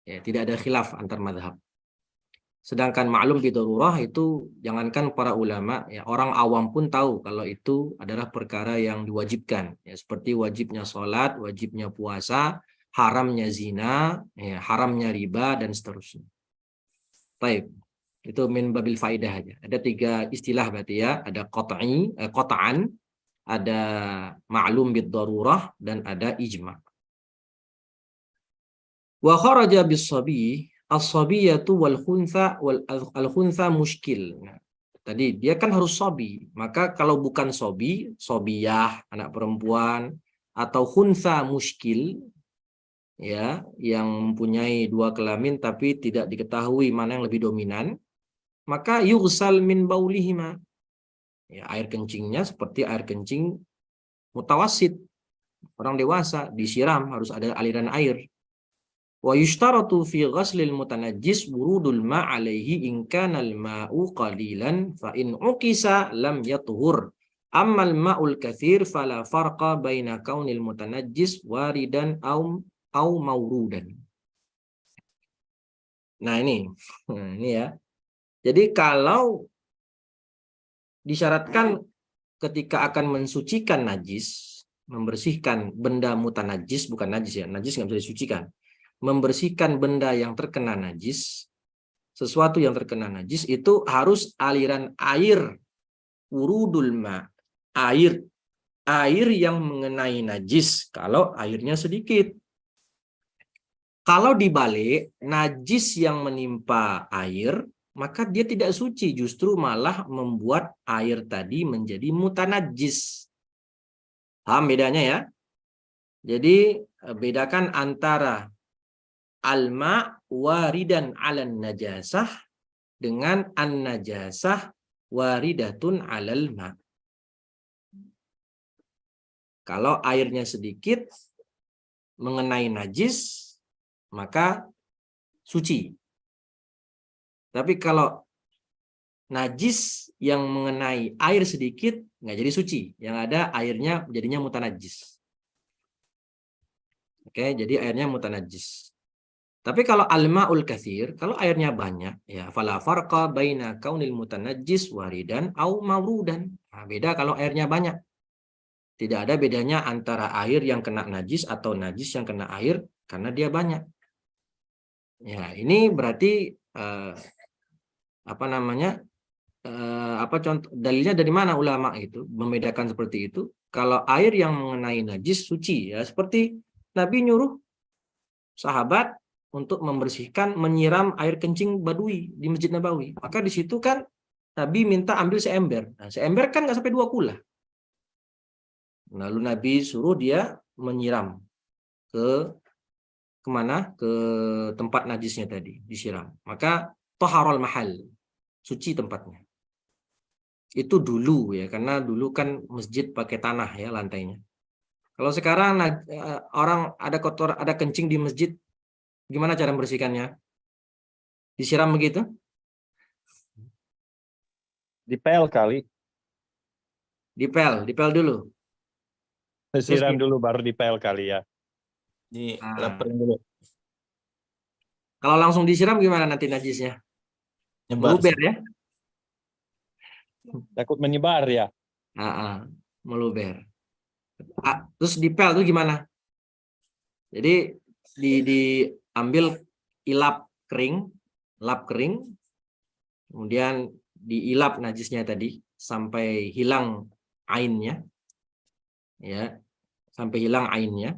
Ya, tidak ada khilaf antar madhab. Sedangkan ma'lum bid darurah itu jangankan para ulama, ya orang awam pun tahu kalau itu adalah perkara yang diwajibkan. Ya, seperti wajibnya sholat, wajibnya puasa, haramnya zina, ya, haramnya riba, dan seterusnya. Baik, itu min babil faidah aja. Ada 3 istilah berarti ya, ada qat'an, ada ma'lum bid darurah, dan ada ijma'. Wa kharaja bis sabi, as-sabiyatu wal khuntha al-khuntha muskil. Nah, tadi dia kan harus sobi, maka kalau bukan sobi, sobiyah anak perempuan, atau khuntha muskil, ya, yang mempunyai 2 kelamin tapi tidak diketahui mana yang lebih dominan, maka yughsal min baulihima. Ya, air kencingnya seperti air kencing mutawasid, orang dewasa, disiram, harus ada aliran air. Wa yushtaratu fi ghaslil mutanajjis wurudul ma' alaihi in kana al-ma'u qalilan fa in uqisa lam yathur. Amma al-ma'ul katsir fala farqa baina kaunil mutanajjis waridan au maurudan. Nah, ini ya. Jadi kalau disyaratkan ketika akan mensucikan najis, membersihkan benda mutanajis, bukan najis ya, najis nggak bisa disucikan. Membersihkan benda yang terkena najis, sesuatu yang terkena najis itu harus aliran air, wurudul ma, air yang mengenai najis kalau airnya sedikit. Kalau dibalik, najis yang menimpa air maka dia tidak suci, justru malah membuat air tadi menjadi mutanajis. Paham bedanya ya? Jadi bedakan antara alma waridan 'alan najasah dengan an-najasah waridatun 'alal ma. Kalau airnya sedikit mengenai najis, maka suci. Tapi kalau najis yang mengenai air sedikit, nggak jadi suci. Yang ada airnya jadinya mutanajis. Oke, jadi airnya mutanajis. Tapi kalau al-ma'ul katsir, kalau airnya banyak, ya fala farqa baina kaunil mutanajjis waridan au mawrudan. Nah, beda kalau airnya banyak. Tidak ada bedanya antara air yang kena najis atau najis yang kena air karena dia banyak. Ya, ini berarti apa namanya? Apa contoh dalilnya dari mana ulama itu membedakan seperti itu? Kalau air yang mengenai najis suci, ya seperti Nabi nyuruh sahabat untuk membersihkan, menyiram air kencing badui di Masjid Nabawi. Maka di situ kan Nabi minta ambil seember. Nah, seember kan nggak sampai 2 kula. Lalu Nabi suruh dia menyiram kemana? Ke tempat najisnya tadi, disiram. Maka taharul mahal, suci tempatnya. Itu dulu ya, karena dulu kan masjid pakai tanah ya lantainya. Kalau sekarang orang ada kotor, ada kencing di masjid, gimana cara membersihkannya? Disiram begitu? Dipel kali. Dipel dulu. Siram dulu baru dipel kali ya. Dilaperin dulu. Kalau langsung disiram gimana nanti najisnya? Nyebar. Meluber ya? Takut menyebar ya. Meluber. Terus dipel tuh gimana? Jadi diambil lap kering, kemudian diilap najisnya tadi sampai hilang ainnya, ya, sampai hilang ainnya.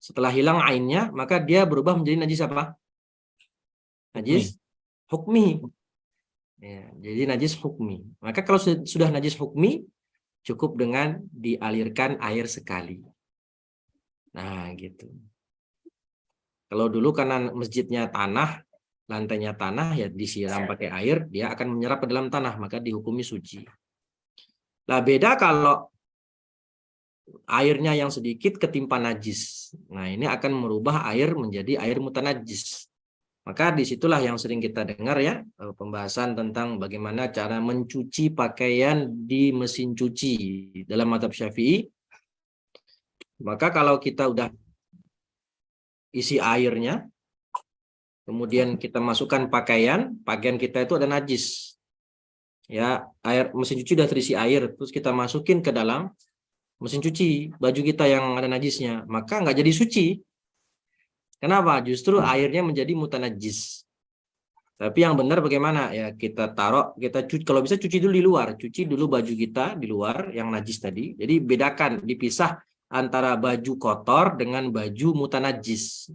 Setelah hilang ainnya, maka dia berubah menjadi najis apa? Najis hukmi. Ya, jadi najis hukmi. Maka kalau sudah najis hukmi, cukup dengan dialirkan air sekali. Nah, gitu. Kalau dulu karena masjidnya tanah, lantainya tanah, ya disiram pakai air, dia akan menyerap ke dalam tanah, maka dihukumi suci. Nah, beda kalau airnya yang sedikit ketimpa najis. Nah, ini akan merubah air menjadi air mutanajis. Maka disitulah yang sering kita dengar ya, pembahasan tentang bagaimana cara mencuci pakaian di mesin cuci dalam mazhab Syafi'i. Maka kalau kita udah isi airnya, kemudian kita masukkan pakaian kita itu ada najis. Ya, air mesin cuci udah terisi air, terus kita masukin ke dalam mesin cuci baju kita yang ada najisnya, maka nggak jadi suci. Kenapa? Justru airnya menjadi mutanajis. Tapi yang benar bagaimana? Ya kita taruh, kita cuci, kalau bisa cuci dulu di luar, cuci dulu baju kita di luar yang najis tadi. Jadi bedakan, dipisah antara baju kotor dengan baju mutanajis.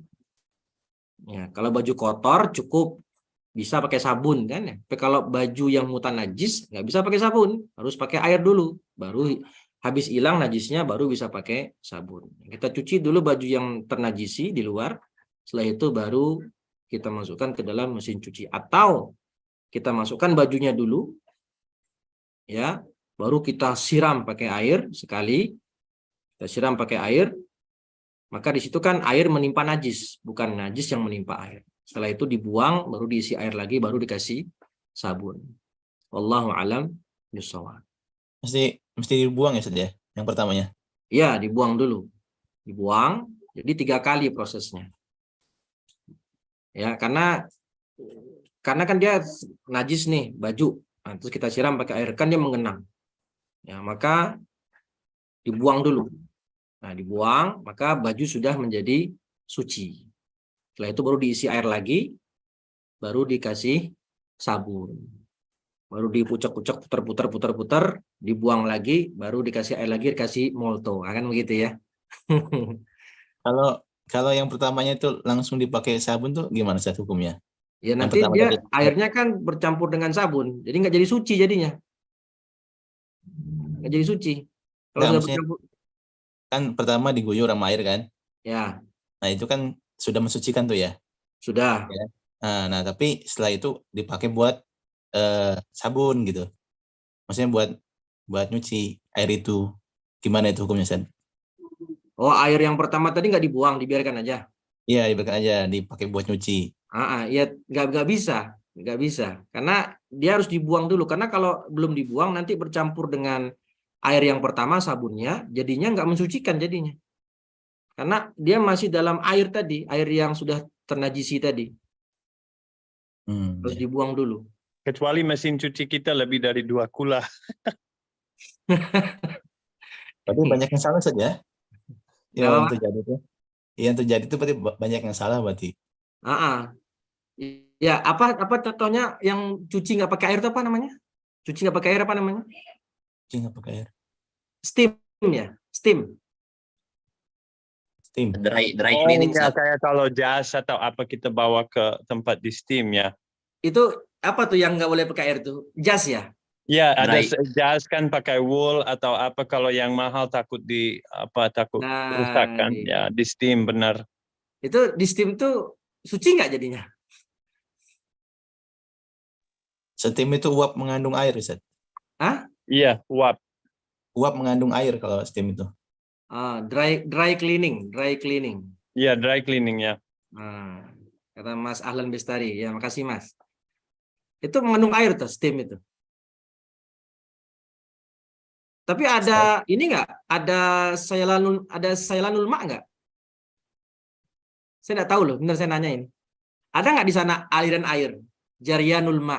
Ya, kalau baju kotor cukup bisa pakai sabun kan ya. Tapi kalau baju yang mutanajis nggak bisa pakai sabun, harus pakai air dulu, baru habis hilang najisnya baru bisa pakai sabun. Kita cuci dulu baju yang ternajisi di luar. Setelah itu baru kita masukkan ke dalam mesin cuci. Atau kita masukkan bajunya dulu, ya, baru kita siram pakai air sekali. Kita siram pakai air, maka di situ kan air menimpa najis, bukan najis yang menimpa air. Setelah itu dibuang, baru diisi air lagi, baru dikasih sabun. Wallahu a'lam bishawab. Mesti dibuang ya, Ustaz ya, yang pertamanya? Ya, dibuang dulu. Dibuang, jadi 3 kali prosesnya. Ya, karena kan dia najis nih baju, nah, terus kita siram pakai air kan dia mengenang. Ya, maka dibuang dulu. Nah, dibuang, maka baju sudah menjadi suci. Setelah itu baru diisi air lagi, baru dikasih sabun. Baru dipucak-pucak, putar-putar, dibuang lagi, baru dikasih air lagi, dikasih molto. Akan begitu ya. Kalau yang pertamanya itu langsung dipakai sabun tuh gimana Ustaz hukumnya? Ya Yang nanti pertama dia tadi. airnya kan bercampur dengan sabun, jadi nggak jadi suci jadinya, nggak jadi suci. Kalau Enggak, sudah maksudnya bercampur, kan pertama diguyur sama air kan. ya Nah, itu kan sudah mensucikan tuh ya. sudah. Ya. Nah, tapi setelah itu dipakai buat sabun gitu. Maksudnya buat nyuci air itu. Gimana itu hukumnya, San? Oh, air yang pertama tadi nggak dibuang, dibiarkan aja. Iya, dipakai aja, dipakai buat nyuci. Ya nggak bisa, nggak bisa, karena dia harus dibuang dulu. Karena kalau belum dibuang nanti bercampur dengan air yang pertama sabunnya, jadinya nggak mensucikan jadinya. Karena dia masih dalam air tadi, air yang sudah ternajisi tadi, harus Ya. dibuang dulu. Kecuali mesin cuci kita lebih dari 2 kula. Tapi banyak yang salah saja. Nggak Yang apa-apa. terjadi itu. Yang terjadi itu berarti banyak yang salah berarti. Ya, apa contohnya yang cuci nggak pakai air itu apa namanya? Cuci nggak pakai air apa namanya? Cuci nggak pakai air. Steam ya, steam. Steam. Dry Oh cleaning, enggak, Sat. kayak kalau jas atau apa kita bawa ke tempat di steam ya. Itu apa tuh yang nggak boleh pakai air tuh? Jas ya? Ya, ada Dry. jas kan pakai wool atau apa, kalau yang mahal takut takut rusak Nah, kan. Ya, di steam benar. itu di steam tuh suci nggak jadinya? Steam itu uap mengandung air, Ustaz. Iya, uap. Uap mengandung air kalau steam itu. Dry cleaning. Iya, dry cleaning ya. Nah, kata Mas Ahlan Bestari. Ya, makasih Mas. Itu mengandung air tuh steam itu. Tapi ada ini nggak? Ada sayalanul ma nggak? Saya nggak tahu loh, benar saya nanya ini. Ada nggak di sana aliran air? Jaryanul ma.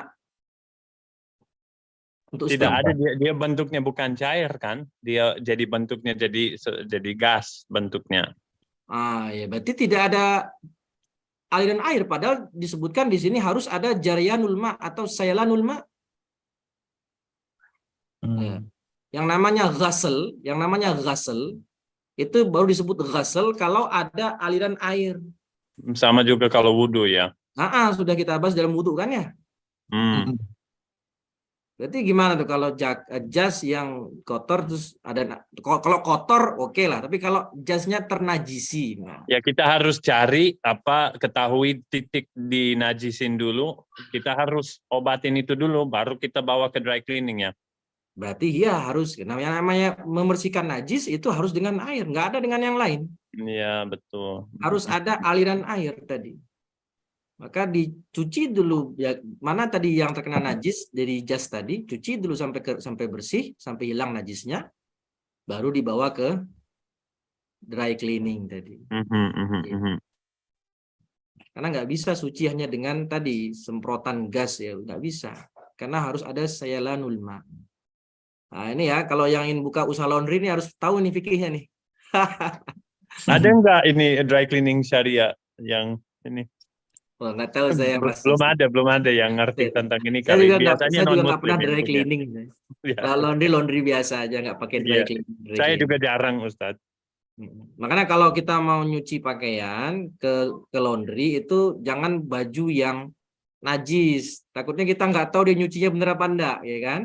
Untuk Tidak steam. ada, dia bentuknya bukan cair kan? Dia jadi bentuknya jadi gas bentuknya. Ya, berarti tidak ada aliran air. Padahal disebutkan di sini harus ada jaryanul ma atau sayalanul ma. Ya. Yang namanya ghasl itu baru disebut ghasl kalau ada aliran air. Sama juga kalau wudhu ya. Sudah kita bahas dalam wudhu kan ya. Berarti gimana tuh kalau jas yang kotor terus ada, kalau kotor oke lah, tapi kalau jasnya ternajisi. Nah. Ya kita harus cari ketahui titik dinajisin dulu. Kita harus obatin itu dulu, baru kita bawa ke dry cleaning ya. Berarti ya harus, namanya membersihkan najis itu harus dengan air, nggak ada dengan yang lain. Iya betul. Harus ada aliran air tadi. Maka dicuci dulu ya, mana tadi yang terkena najis dari jas tadi, cuci dulu sampai bersih, sampai hilang najisnya, baru dibawa ke dry cleaning tadi. Karena nggak bisa suci hanya dengan tadi semprotan gas ya, nggak bisa. Karena harus ada sayalanul ma. Nah ini ya, kalau yang ingin buka usaha laundry ini harus tahu nih fikihnya nih. Ada nggak ini dry cleaning syariah yang ini? Oh, nggak tahu saya Mas. Belum ada yang ngerti tentang ini Saya kali. juga Biasanya nggak pernah non-muslim dry yang punya. cleaning. Ya. Kalau laundry biasa aja, nggak pakai dry Iya. cleaning. Saya juga jarang, Ustadz. Makanya kalau kita mau nyuci pakaian ke laundry itu jangan baju yang najis. Takutnya kita nggak tahu dia nyucinya bener apa enggak, ya kan?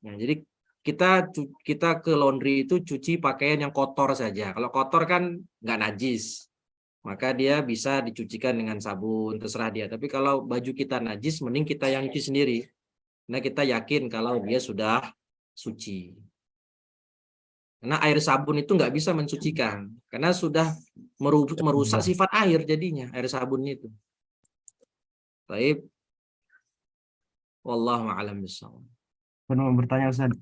Nah, jadi kita ke laundry itu cuci pakaian yang kotor saja. Kalau kotor kan nggak najis, maka dia bisa dicucikan dengan sabun, terserah dia. Tapi kalau baju kita najis, mending kita yang cuci sendiri. Nah, kita yakin kalau dia sudah suci. Karena air sabun itu nggak bisa mensucikan, karena sudah merusak sifat air jadinya, air sabun itu. Baik. Wallahu a'lam bishawab. Mau bertanya Ustaz.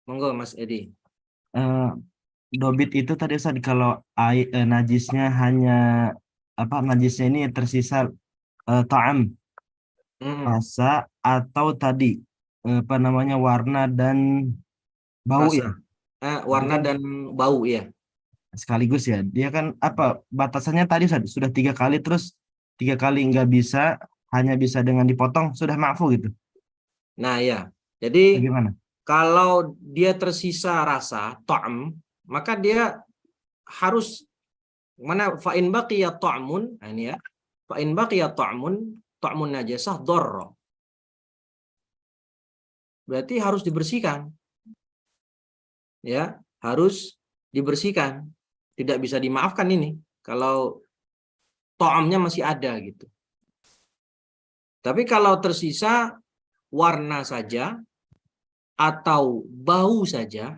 Monggo Mas Edi. Dobit itu tadi Ustaz, kalau najisnya hanya najisnya ini tersisa ta'am, rasa, atau tadi warna dan bau Rasa. ya. Warna dan bau ya. Sekaligus ya. Dia kan batasannya tadi Ustaz, sudah 3 kali, terus 3 kali nggak bisa, hanya bisa dengan dipotong, sudah ma'fu gitu. Nah ya. Jadi bagaimana? Kalau dia tersisa rasa ta'am, maka dia harus fa'in baqiya ta'mun, ini ya. Fa'in baqiya ta'mun, ta'mun najasah dharra. Berarti harus dibersihkan. Ya, harus dibersihkan. Tidak bisa dimaafkan ini kalau ta'amnya masih ada gitu. Tapi kalau tersisa warna saja atau bau saja,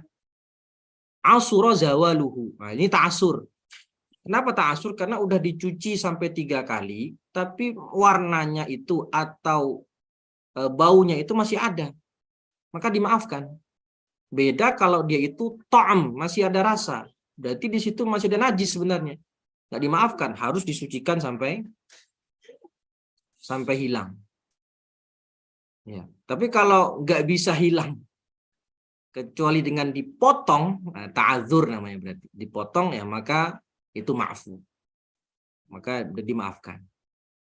asura zawaluhu. Nah, ini ta'asur. Kenapa ta'asur? Karena udah dicuci sampai 3 kali, tapi warnanya itu atau baunya itu masih ada. Maka dimaafkan. Beda kalau dia itu ta'am, masih ada rasa. Berarti di situ masih ada najis sebenarnya. Nggak dimaafkan, harus disucikan sampai hilang. Ya. Tapi kalau nggak bisa hilang, kecuali dengan dipotong, nah, ta'adzur namanya berarti. Dipotong ya maka itu ma'fu. Maka dimaafkan.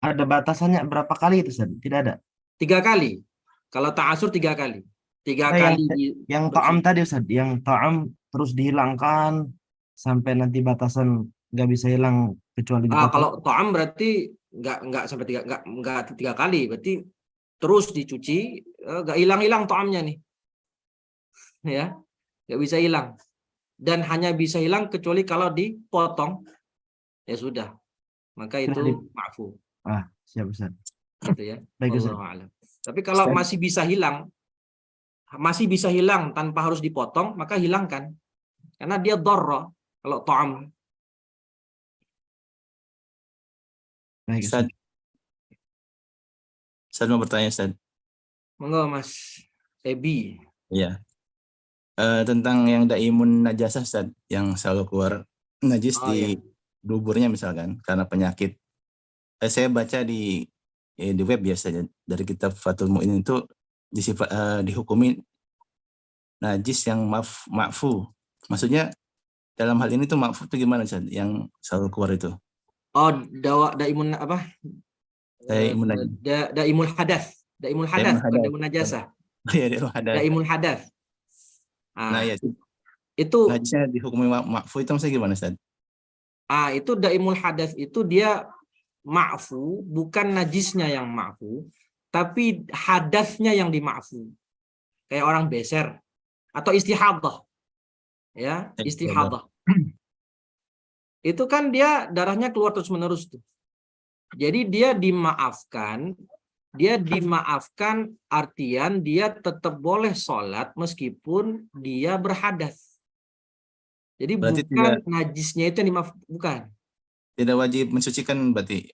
Ada batasannya berapa kali itu, Ustaz? Tidak ada. 3 kali. Kalau ta'adzur 3 kali. 3 Nah, kali yang ta'am tadi, Ustaz, yang ta'am terus dihilangkan sampai nanti batasan nggak bisa hilang kecuali dipotong. kalau ta'am berarti nggak sampai 3 kali, berarti terus dicuci, nggak hilang-hilang ta'amnya nih. Ya, nggak bisa hilang. Dan hanya bisa hilang kecuali kalau dipotong, ya sudah. Maka itu ma'fu. Siap, Ustaz. Gitu ya. Baik, Ustaz. Wallahu a'lam. Tapi kalau masih bisa hilang tanpa harus dipotong, maka hilangkan. Karena dia dharra kalau ta'am. Baik, Ustaz. Ustaz mau bertanya, Ustaz. Monggo Mas Ebi. Iya. Tentang yang daimun najasah, Ustaz, yang selalu keluar najis di duburnya misalkan karena penyakit. Saya baca di web biasanya dari kitab Fathul Mu'in itu dihukumi najis yang ma'fu. Maksudnya dalam hal ini tuh ma'fu itu gimana, Ustaz, yang selalu keluar itu? Oh, daimun apa? Daimul hadas. Daimul hadas, bukan daimun najasah. Iya, daimul hadas. Daimul hadas. Nah, ya. Itu najisnya dihukumi ma'fu itu maksudnya gimana, Ustaz? Itu daimul hadas itu dia ma'fu, bukan najisnya yang ma'fu, tapi hadasnya yang dima'fu. Kayak orang beser atau istihadah. Ya, istihadah. Itu kan dia darahnya keluar terus-menerus tuh. Jadi dia dimaafkan artian dia tetap boleh sholat meskipun dia berhadas. Jadi berarti bukan najisnya itu yang dimaaf, bukan. Tidak wajib mensucikan berarti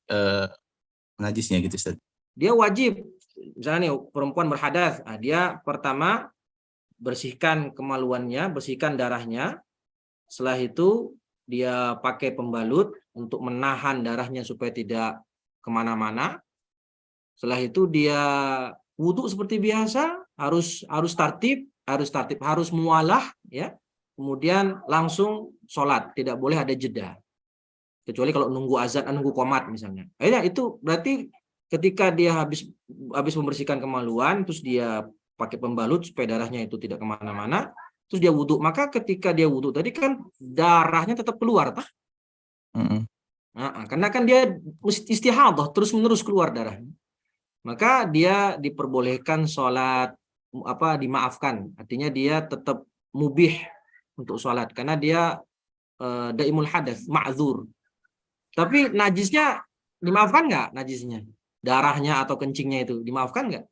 najisnya gitu, Ustaz. Dia wajib, misalnya nih perempuan berhadas, dia pertama bersihkan kemaluannya, bersihkan darahnya. Setelah itu dia pakai pembalut untuk menahan darahnya supaya tidak kemana-mana. Setelah itu dia wudhu seperti biasa, harus tertib, harus mualah, ya. Kemudian langsung sholat, tidak boleh ada jeda. Kecuali kalau nunggu azan, nunggu qomat misalnya. Itu berarti ketika dia habis membersihkan kemaluan, terus dia pakai pembalut supaya darahnya itu tidak kemana-mana, terus dia wudhu. Maka ketika dia wudhu tadi kan darahnya tetap keluar, tak? Karena kan dia istihadah, terus-menerus keluar darahnya. Maka dia diperbolehkan sholat, dimaafkan. Artinya dia tetap mubih untuk sholat. Karena dia daimul hadas, ma'zur. Tapi najisnya dimaafkan nggak najisnya? Darahnya atau kencingnya itu dimaafkan nggak?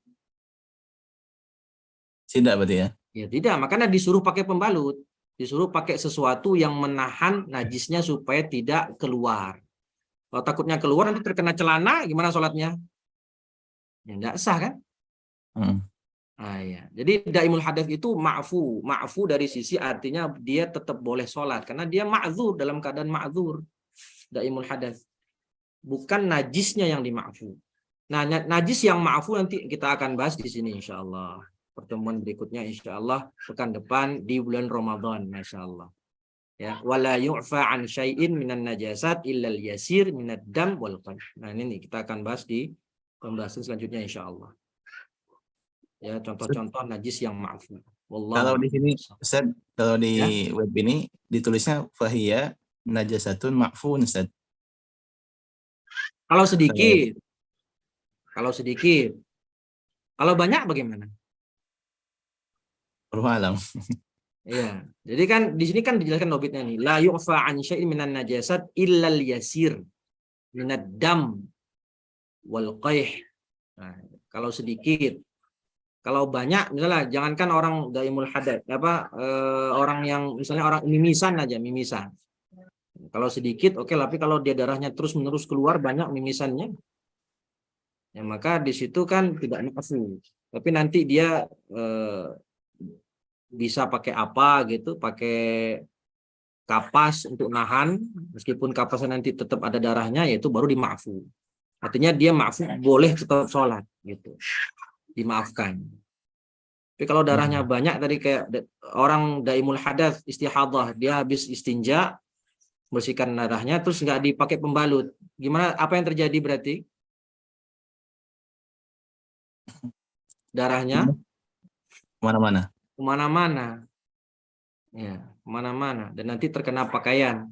Tidak berarti ya? Ya tidak, makanya disuruh pakai pembalut. Disuruh pakai sesuatu yang menahan najisnya supaya tidak keluar. Kalau takutnya keluar nanti terkena celana, gimana sholatnya? Ya enggak sah kan? Ya. Jadi daimul hadas itu ma'fu dari sisi artinya dia tetap boleh sholat karena dia ma'zur, dalam keadaan ma'zur. Daimul hadas, bukan najisnya yang dima'fu. Nah, najis yang ma'fu nanti kita akan bahas di sini insyaallah. Pertemuan berikutnya insyaallah pekan depan di bulan Ramadan, masyaallah. Ya, wala yu'fa an syai'in minan najasat illa al-yasir minad dam wal qalb. Nah, ini kita akan bahas di pembahasan selanjutnya insyaallah. Ya, contoh-contoh najis yang ma'fu. Kalau di sini, Ustaz, kalau di web ini ditulisnya fahiya najasatun ma'fun, Ustaz. Kalau sedikit. Kalau sedikit. Kalau banyak bagaimana? Wallahu alam. Iya. Jadi kan di sini kan dijelaskan dobitnya nih. La yu'fa an syai'in minan najasat illa al-yasir minad dam wal qaih. Nah, kalau sedikit. Kalau banyak, misalnya jangankan orang daimul hadat, orang yang misalnya orang mimisan aja, mimisan. Kalau sedikit, oke, tapi kalau dia darahnya terus menerus keluar banyak mimisannya, ya maka di situ kan tidak nafsu. Tapi nanti dia bisa pakai apa gitu, pakai kapas untuk nahan, meskipun kapasnya nanti tetap ada darahnya, yaitu baru dimaafu. Artinya dia maafu boleh tetap sholat gitu, dimaafkan. Tapi kalau darahnya banyak tadi kayak orang daimul hadas istihadah, dia habis istinja bersihkan darahnya terus nggak dipakai pembalut. Gimana, apa yang terjadi berarti? Darahnya Kemana-mana. kemana-mana. Ya, kemana-mana dan nanti terkena pakaian.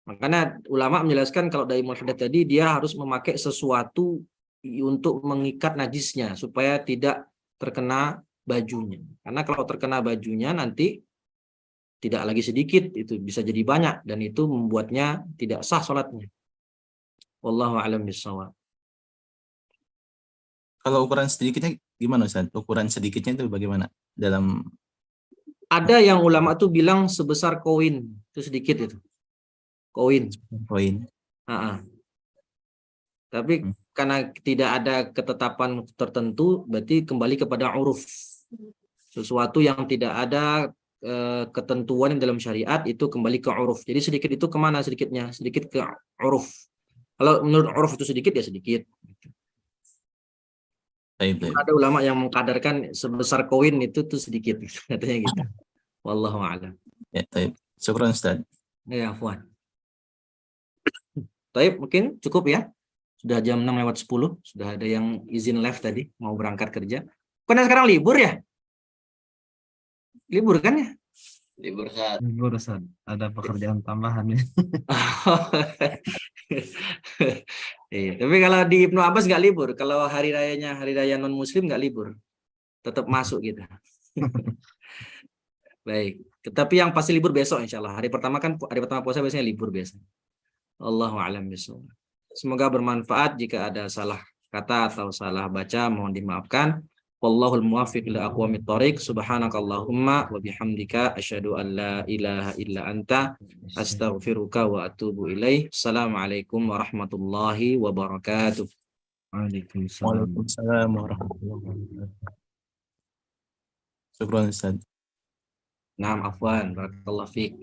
Makanya ulama menjelaskan kalau daimul hadas tadi dia harus memakai sesuatu untuk mengikat najisnya supaya tidak terkena bajunya. Karena kalau terkena bajunya nanti tidak lagi sedikit, itu bisa jadi banyak dan itu membuatnya tidak sah sholatnya. Wallahu a'lam bishawab. Kalau ukuran sedikitnya gimana Ustaz? Ukuran sedikitnya itu bagaimana? Dalam Ada yang ulama tuh bilang sebesar koin, itu sedikit itu. Koin. poin. Tapi karena tidak ada ketetapan tertentu, berarti kembali kepada uruf. Sesuatu yang tidak ada ketentuan yang dalam syariat itu kembali ke uruf. Jadi sedikit itu kemana sedikitnya? Sedikit ke uruf. Kalau menurut uruf itu sedikit ya sedikit. Baik. Ada ulama yang mengkadarkan sebesar koin itu tuh sedikit, katanya gitu. Wallahu a'lam. Ya, baik. Syukran Ustaz. Ya, Afwan. Baik, mungkin cukup ya. Sudah jam 6:10, sudah ada yang izin live tadi, mau berangkat kerja. Karena sekarang libur ya? Libur kan ya? Libur Ustaz. Ada pekerjaan tambahan ya. Iya, tapi kalau di Ibnu Abbas nggak libur. Kalau hari raya non muslim nggak libur. Tetap masuk gitu. Baik. Tetapi yang pasti libur besok insya Allah. Hari pertama puasa biasanya libur biasa. Allahu a'lam bishawab. Semoga bermanfaat. Jika ada salah kata atau salah baca mohon dimaafkan. Wallahul muwaffiq ila aqwamit thoriq. Subhanakallahumma wa bihamdika asyhadu an la ilaha illa anta astaghfiruka wa atubu ilaih. Assalamualaikum warahmatullahi wabarakatuh. Waalaikumsalam. Waalaikumsalam warahmatullahi wabarakatuh. Syukran Ustaz. Naam, afwan, barakallahu fiik.